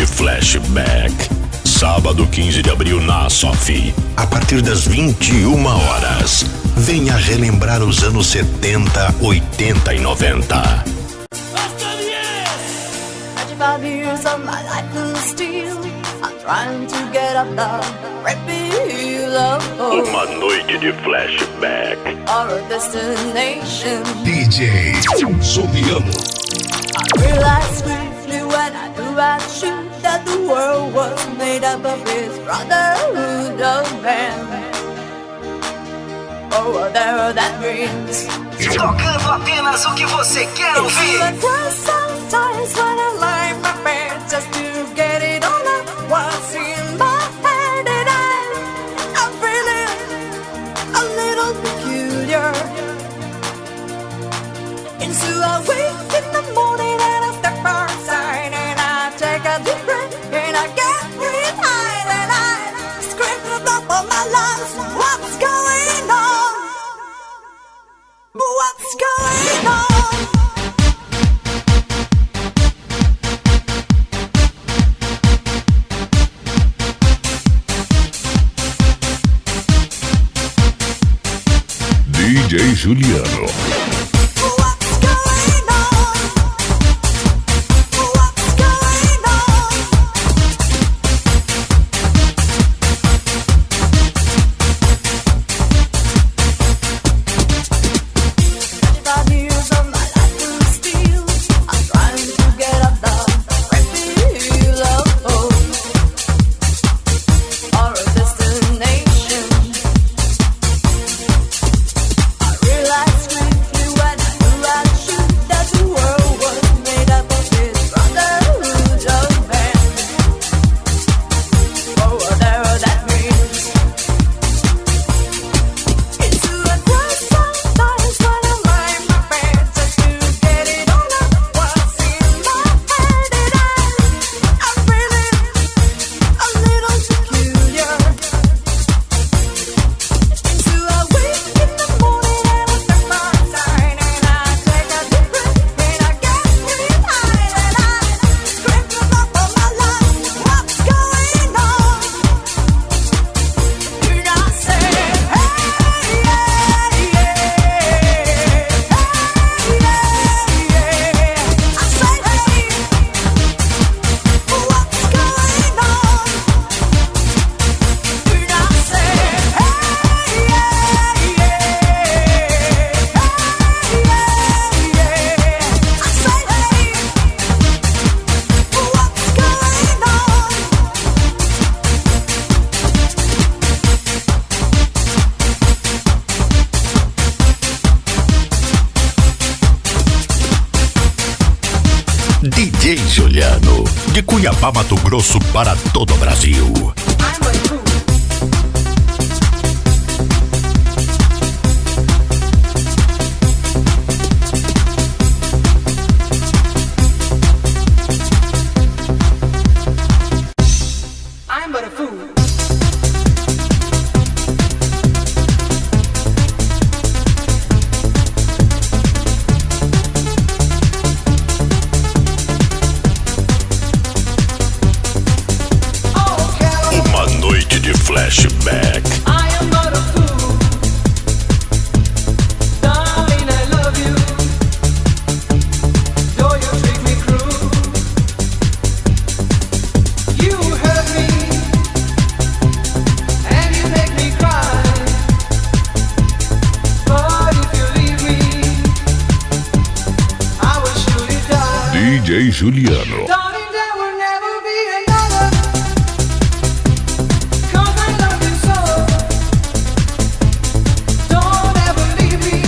de flashback. Sábado 15 de abril na assof. A partir das 21 horas. Venha relembrar os anos 70, 80 e 90. 25 years of my life to steal. I'm trying to get up the repeal of hope. Uma noite de flashback. Our destination. DJ Juliano. I realized quickly when I knew I'd shoot that the world was made up of this brotherhood of man. Oh, whatever that means. Tocando apenas o que você quer ouvir. Sometimes when I lie my bed just to get it on up what's in my head, and I'm feeling a little peculiar. And so I wake in the morning and I step outside and I take a deep breath and I get real high and I scream to the top of my lungs, what's going on? What's going on? DJ Juliano. DJ Juliano, de Cuiabá, Mato Grosso para todo o Brasil. Flashback. I am but a fool, darling, I love you, though you treat me cruel. You hurt me, and you make me cry, but if you leave me, I will surely die. DJ Juliano. Darling, there will never be another, 'cause I love you so. Don't ever leave me,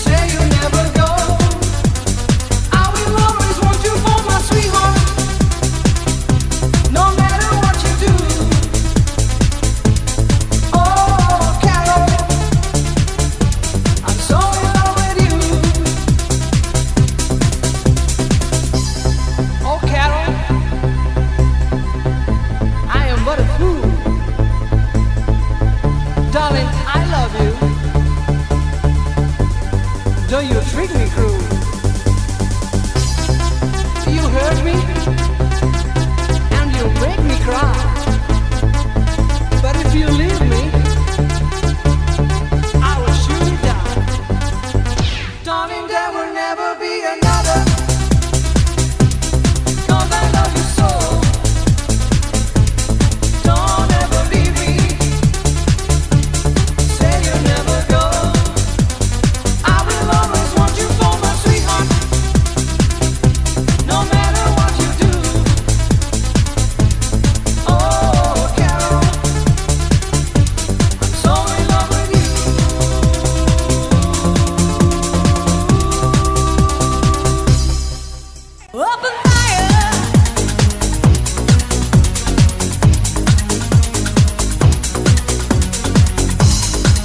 say you'll never go. I will always want you for my sweetheart, no matter what you do. Oh, Carol, I'm so in love with you.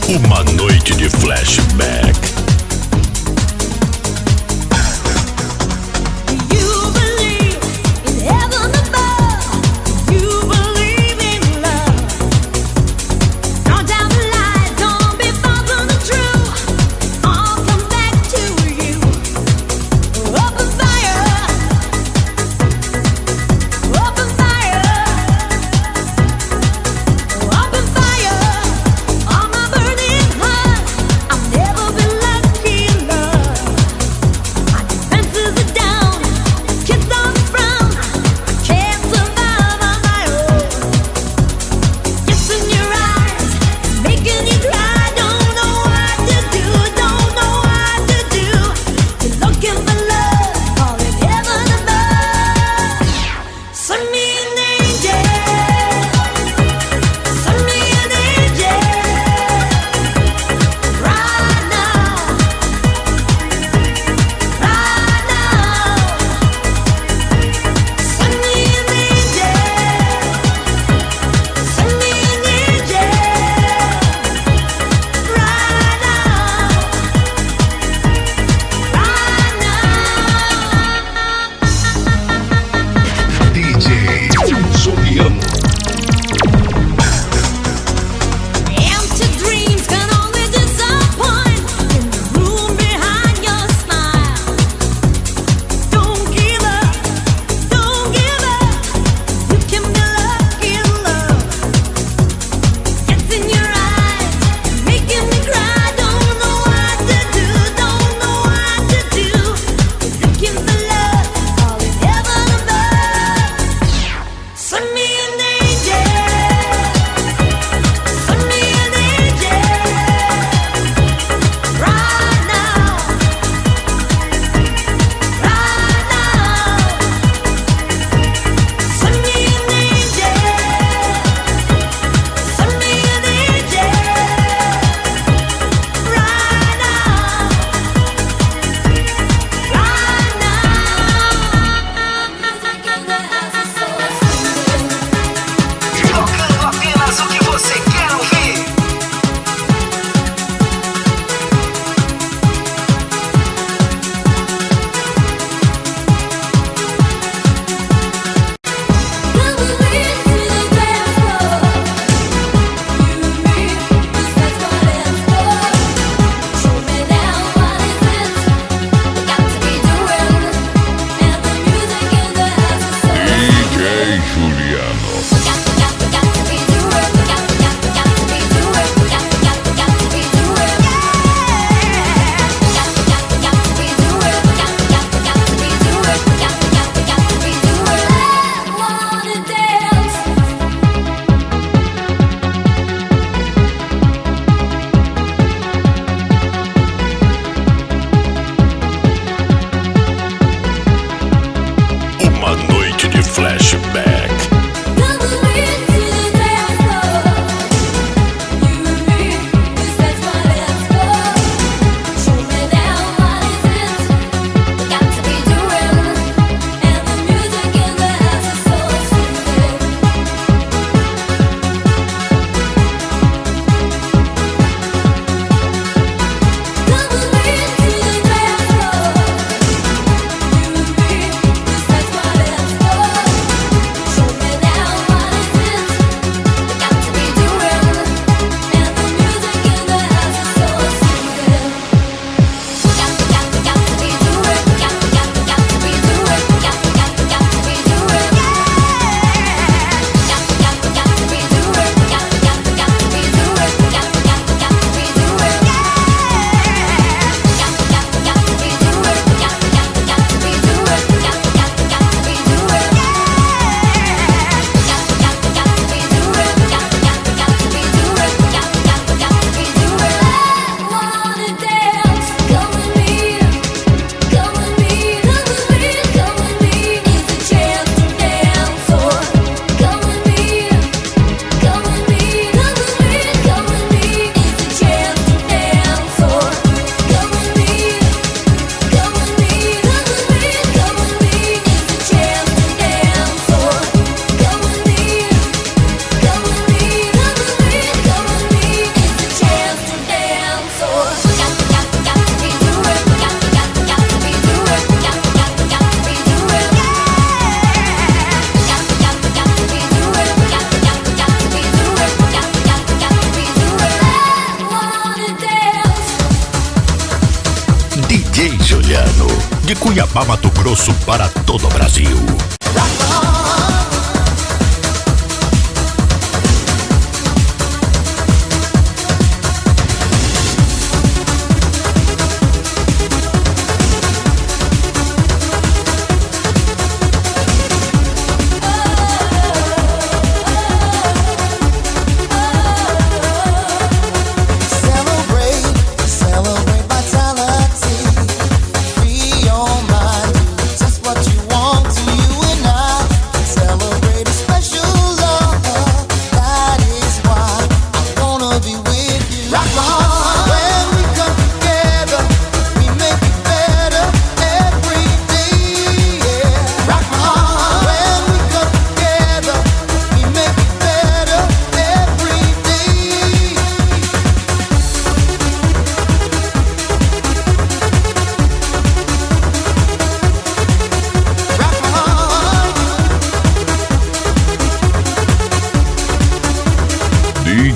Uma noite de flashback. I've never been Cuiabá, Mato Grosso, para todo o Brasil.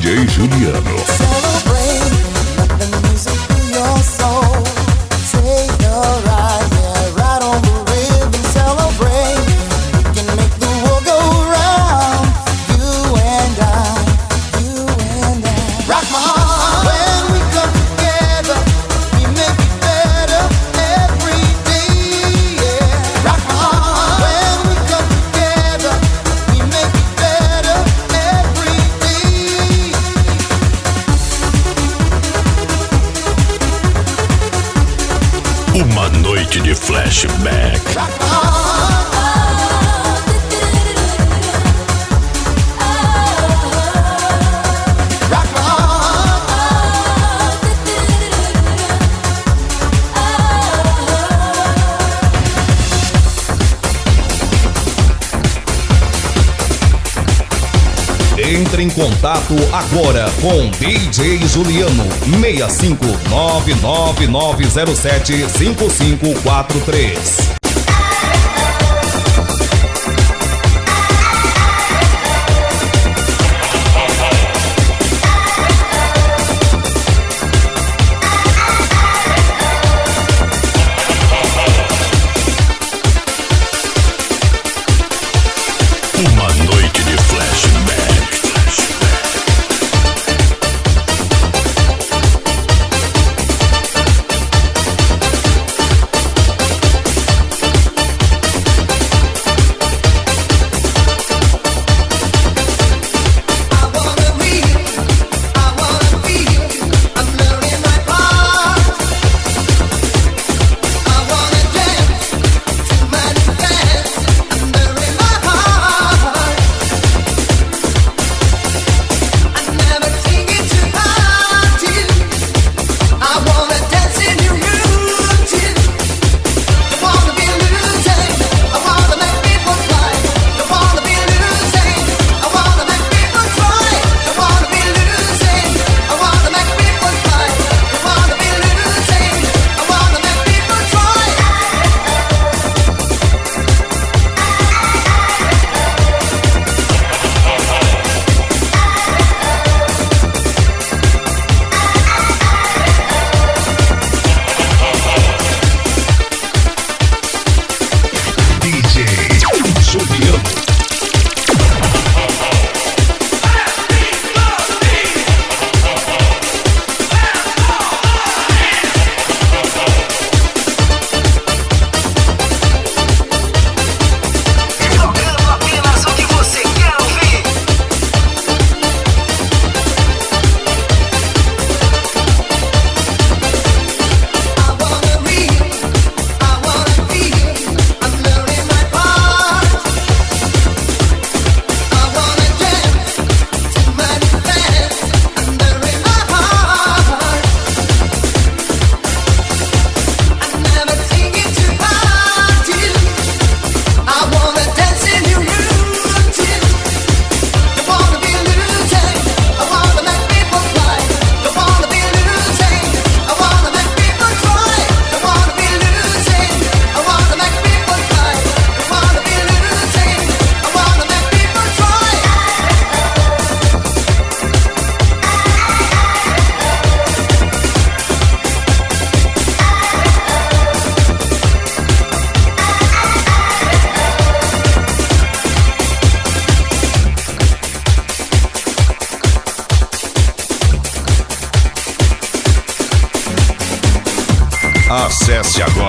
DJ Juliano. Uma noite de flashback. Entre em contato agora com DJ Juliano 65999075543. Uma noite de flashback.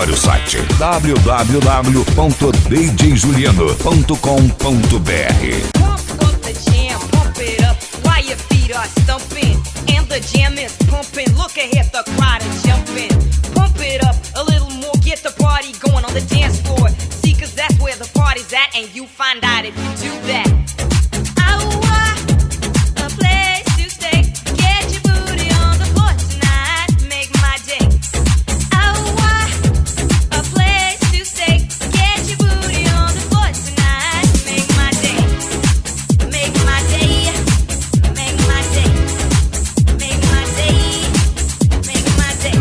Acessório o site www.djjuliano.com.br. Stumping and the jam is pumping. Look ahead, the crowd is jumping. Pump it up a little more, get the party going on the dance floor. See, cause that's where the party's at, and you find out if you do that. A place to stay. Get your booty on the floor tonight. Make my day. A place to stay. Get your booty on the floor tonight. Make my day. Make my day. Make my day. Make my day. Make my day.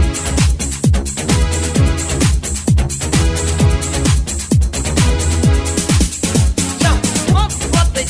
Yo, pump up the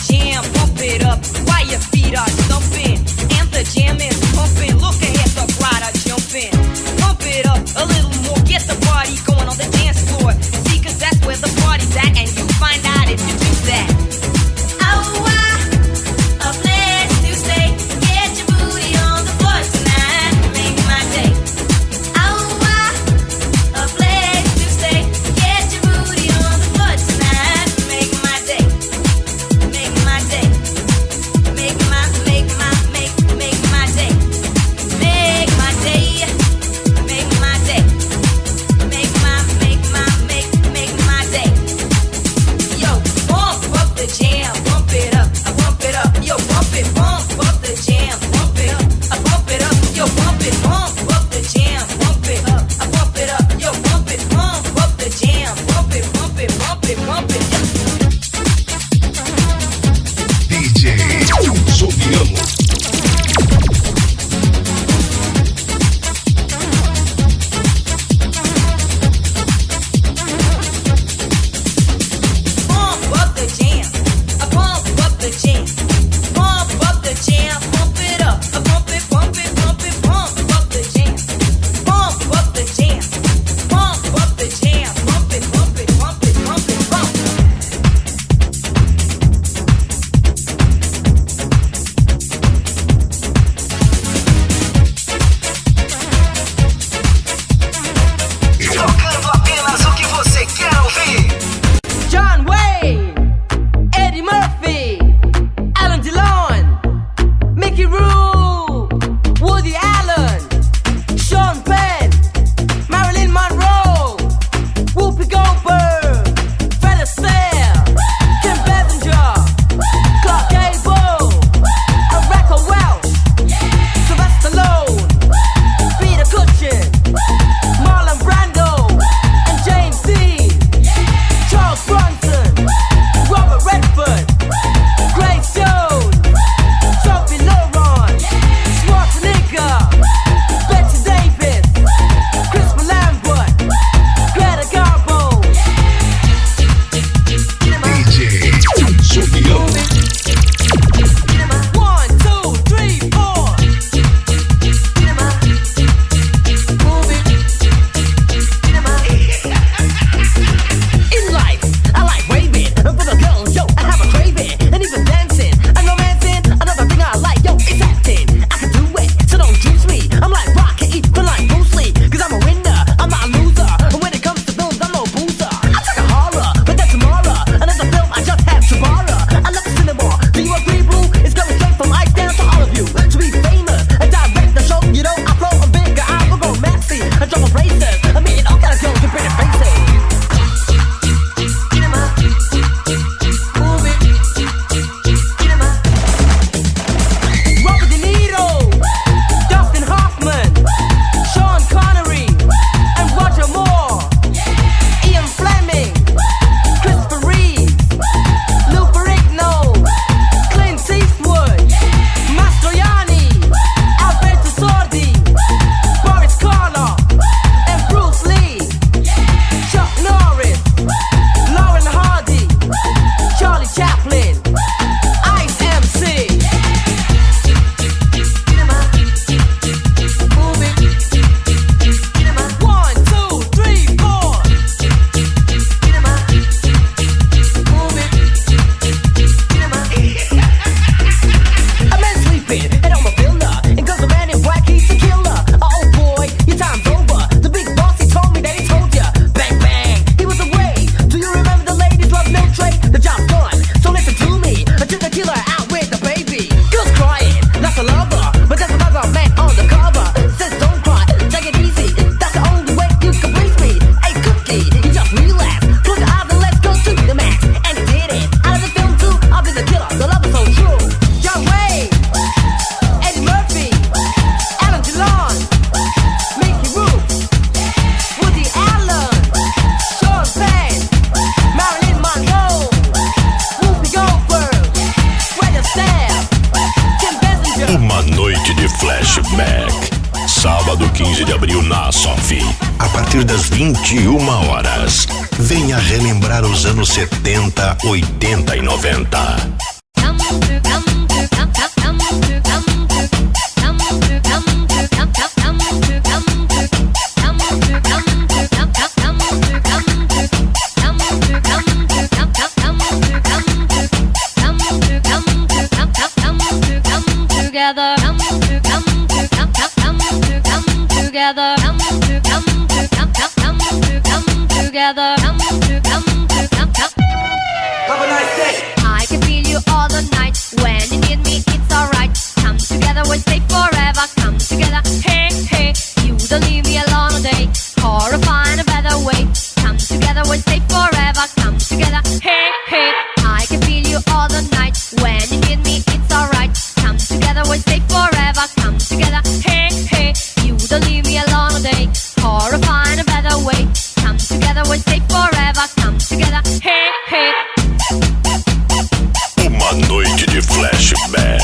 Sábado 15 de abril na assof, a partir das 21 horas. Venha relembrar os anos 70, 80 e 90. Together, together, together. Have a nice day. I can feel you all the night. When you need me, it's alright. Come together, we'll stay forever. Come together, hey, hey. You don't leave me alone all day, or find a better way. Come together, we'll stay forever. Come together, hey, hey. I can feel you all the night. When you need me, it's alright. Come together, we'll stay forever. Come together, hey, hey. You don't leave me alone all day, or find a better way. Come together, we'll stay forever. Come together, hey, hey. Uma noite de flashback.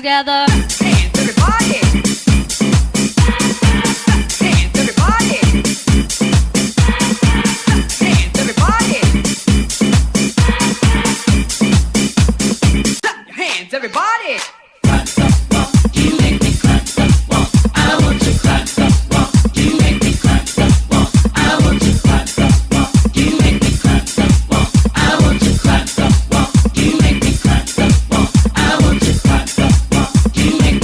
Together. Hands, everybody. Hands, everybody. Hands, everybody. Clap your hands, everybody. Crack the walk, you make me crack the walk. I want you crack the walk, you make me crack the walk. I want you crack the walk, you make me crack the walk. I want you crack the walk, you make me crack the walk. I want you crack the walk, you make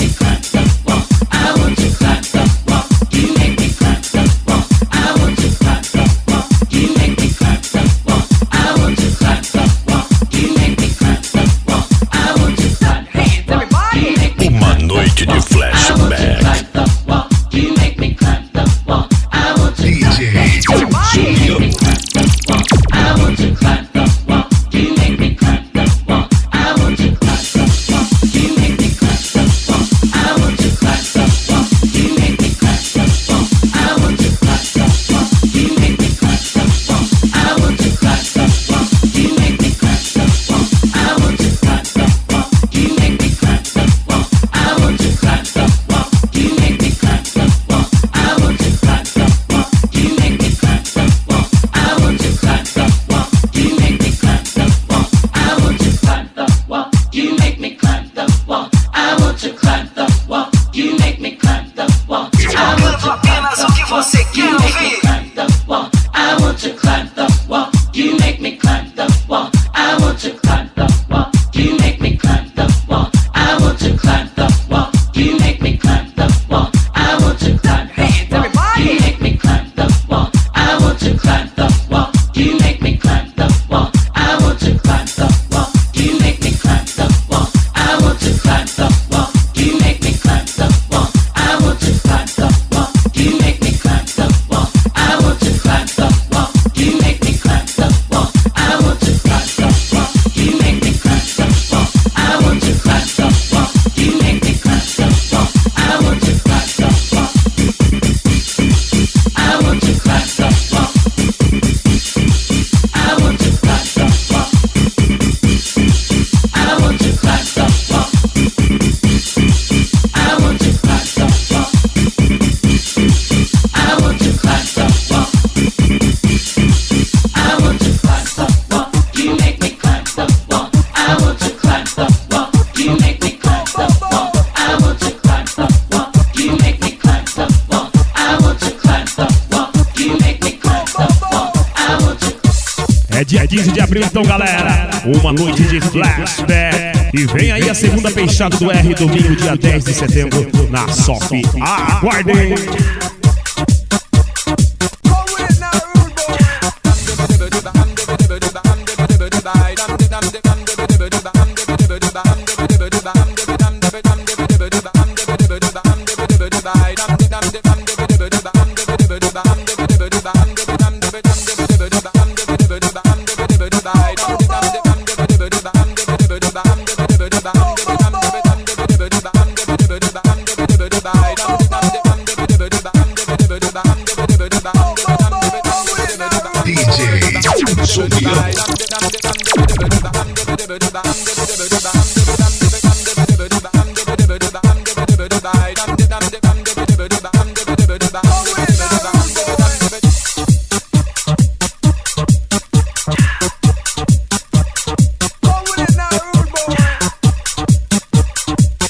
dia 15 de abril, então galera, uma noite de flashback. E vem aí a segunda peixada do R, domingo, dia 10 de setembro, na assof. Aguardem!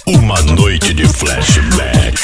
Uma noite de flashback.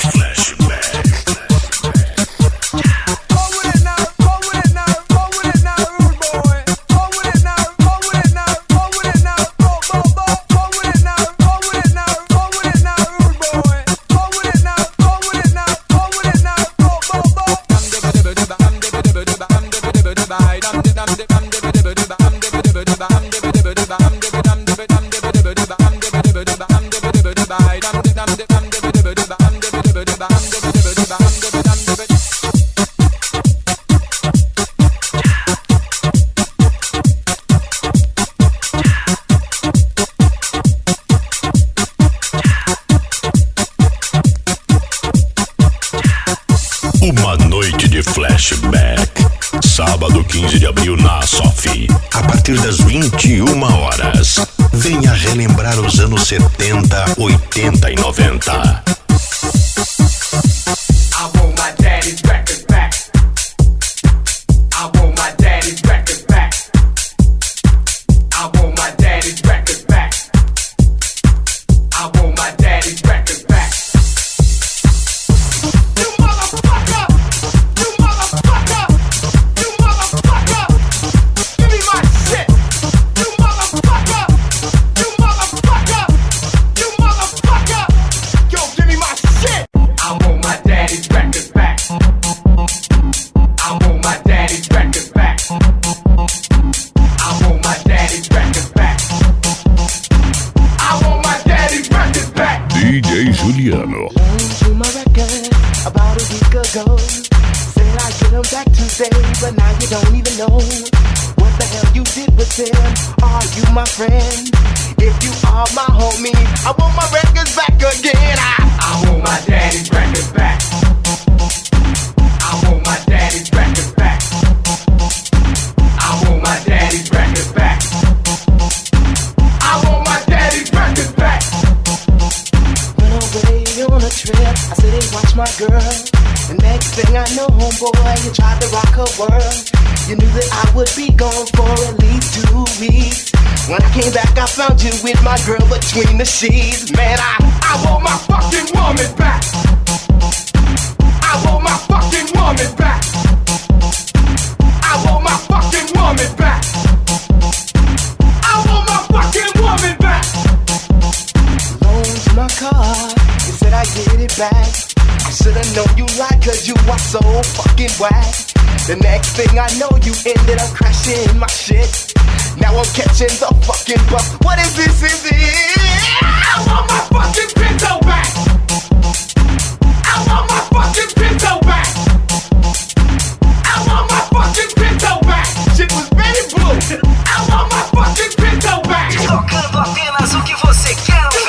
Uma noite de flashback. Sábado 15 de abril na assof. A partir das 21 horas. Venha relembrar os anos 70, 80 e 90. DJ Juliano. To my record about a week ago. Said I get them back today, but now you don't even know what the hell you did with them. Are you my friend? If you are my homie, I want my records back again. I want my daddy's records back. I want my daddy's records back. I want my daddy's records back. I want my daddy's records back. On a trip, I said, hey, watch my girl. The next thing I know, homeboy, you tried to rock her world. You knew that I would be gone for at least 2 weeks. When I came back, I found you with my girl between the sheets. Man, I want my fucking woman back. I want my fucking woman back. I want my fucking woman back. I want my fucking woman back. Loaned my car. I get it back. I should've known you lied, cause you are so fucking whack. The next thing I know, you ended up crashing my shit. Now I'm catching the fucking bus. What is this? Is it? I want my fucking Pinto back. I want my fucking Pinto back. I want my fucking Pinto back. Shit was very blue. I want my fucking Pinto back. Tocando apenas o que você quer ouvir.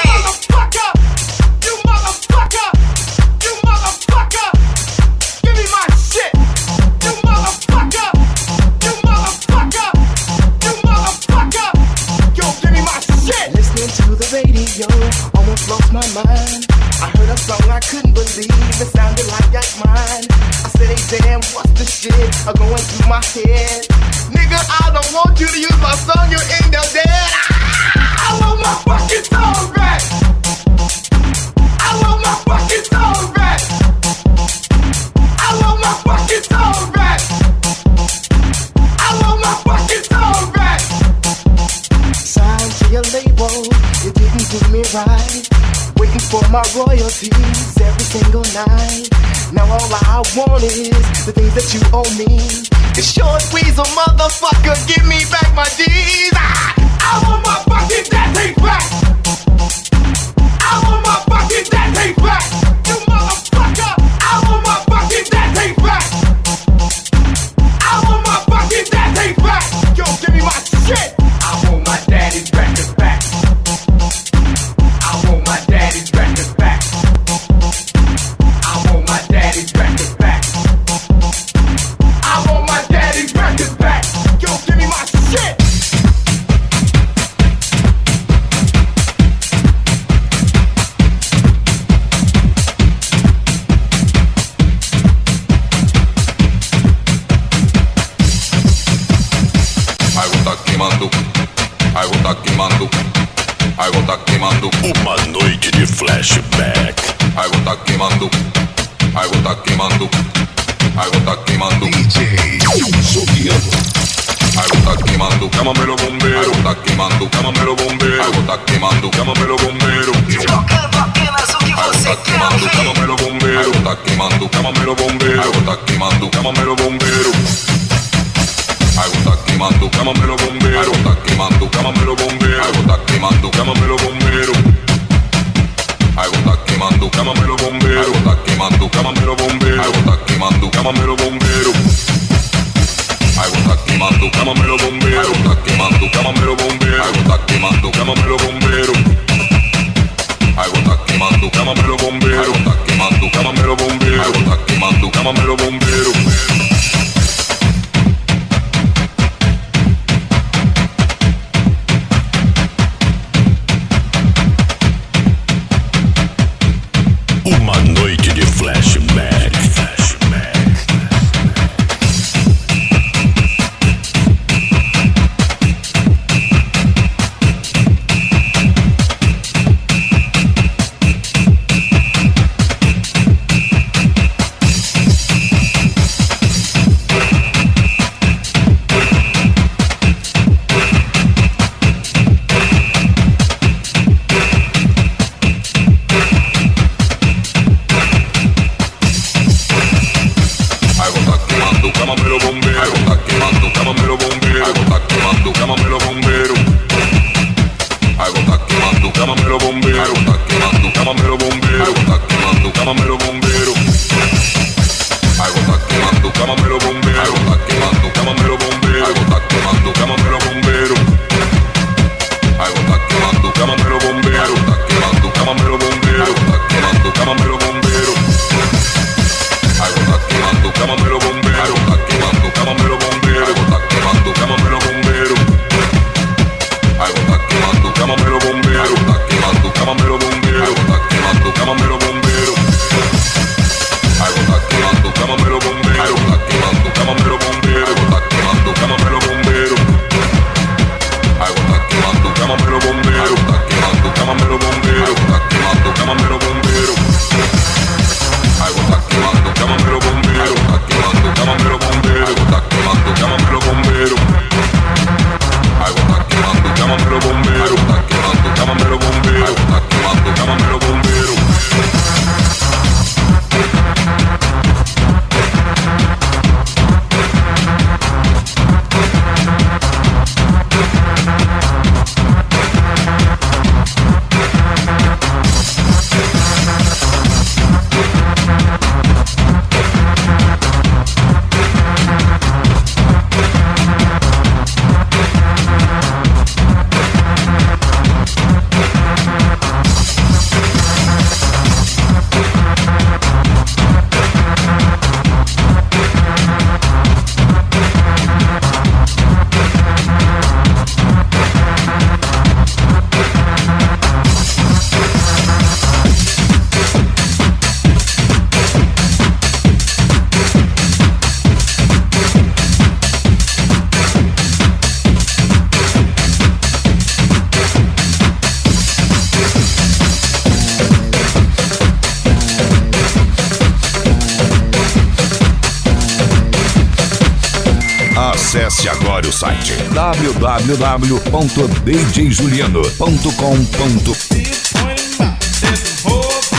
Almost lost my mind. I heard a song I couldn't believe. It sounded like mine. I said, hey damn, what's the shit going through my head? Nigga, I don't want you to use my song. You ain't no dead. I want my fucking song back. I want my fucking song back. I want my fucking song back. I want my fucking song back. my royalties every single night. Now all I want is the things that you owe me. It's short squeeze a motherfucker, give me back my D's. I want my fucking that tape back. I want my fucking that tape back. You motherfucker, I want my fucking that tape back. I want my fucking that tape back. Yo, give me my shit. I want my daddy's records back. I want my daddy's records back. I want my daddy's records back. I want my daddy's records back. Yo, give me my shit. Algo tá queimando. Uma noite de flashback. Algo tá queimando. Algo tá queimando. Algo tá queimando. DJ Juliano. Algo tá queimando. Chamamelo bombeiro. Algo tá queimando. Chamamelo bombeiro. Algo tá queimando. Chamamelo bombeiro. Tocando apenas o que você quer ouvir. Chamamelo bombeiro. Algo tá queimando. Chamamelo bombeiro. Algo tá queimando. Chamamelo bombeiro. Algo tá queimando, chamamelo bombeiro. Algo tá queimando, chamamelo bombeiro. Algo tá queimando, chamamelo bombeiro. Algo tá queimando, chamamelo bombeiro. Algo tá queimando, chamamelo bombeiro. Algo tá queimando, chamamelo bombeiro. Algo tá queimando, chamamelo bombeiro. Algo tá queimando, chamamelo bombeiro. Algo tá queimando, chamamelo bombeiro. Algo tá queimando, chamamelo bombeiro. Algo tá queimando, chamamelo bombeiro. Algo tá queimando, chamamelo bombeiro. Uma noite de flashback. Acesse agora o site www.djjuliano.com.br.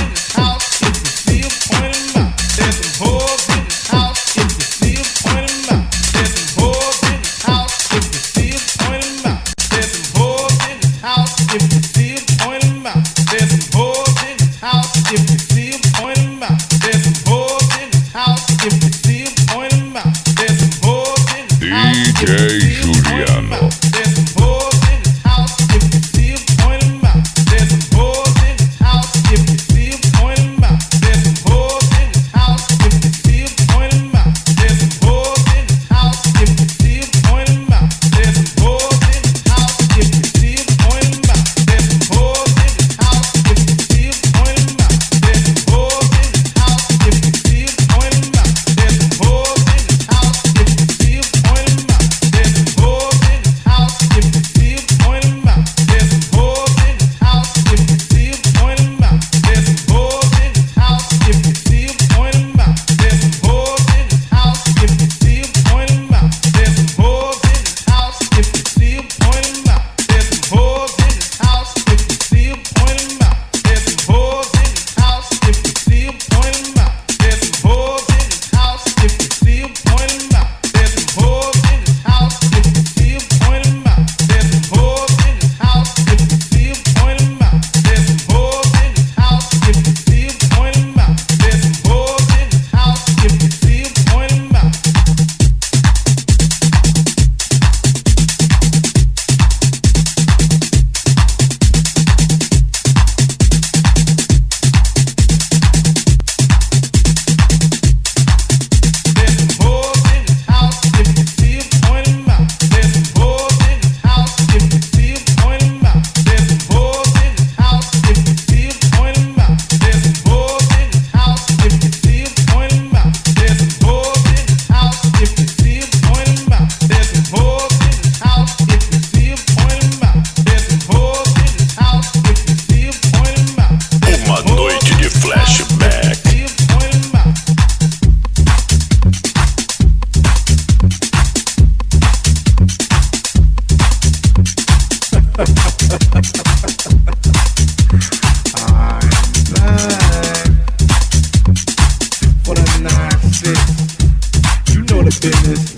business.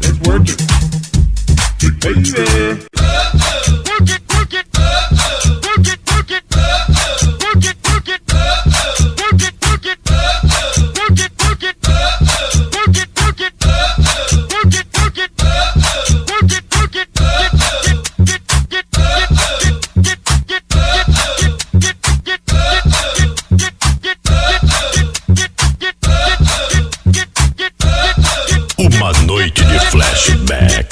Let's work it. Baby. Uma noite de flashback.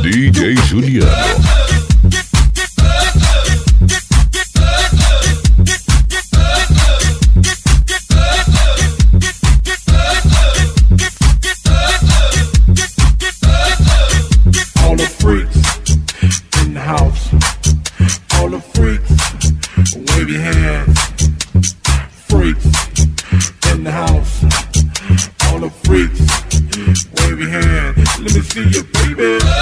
DJ Juliano. All the freaks in the house. All the freaks, wave your hands. Freaks in the house. All the freaks, wave your hands. Let me see you, baby.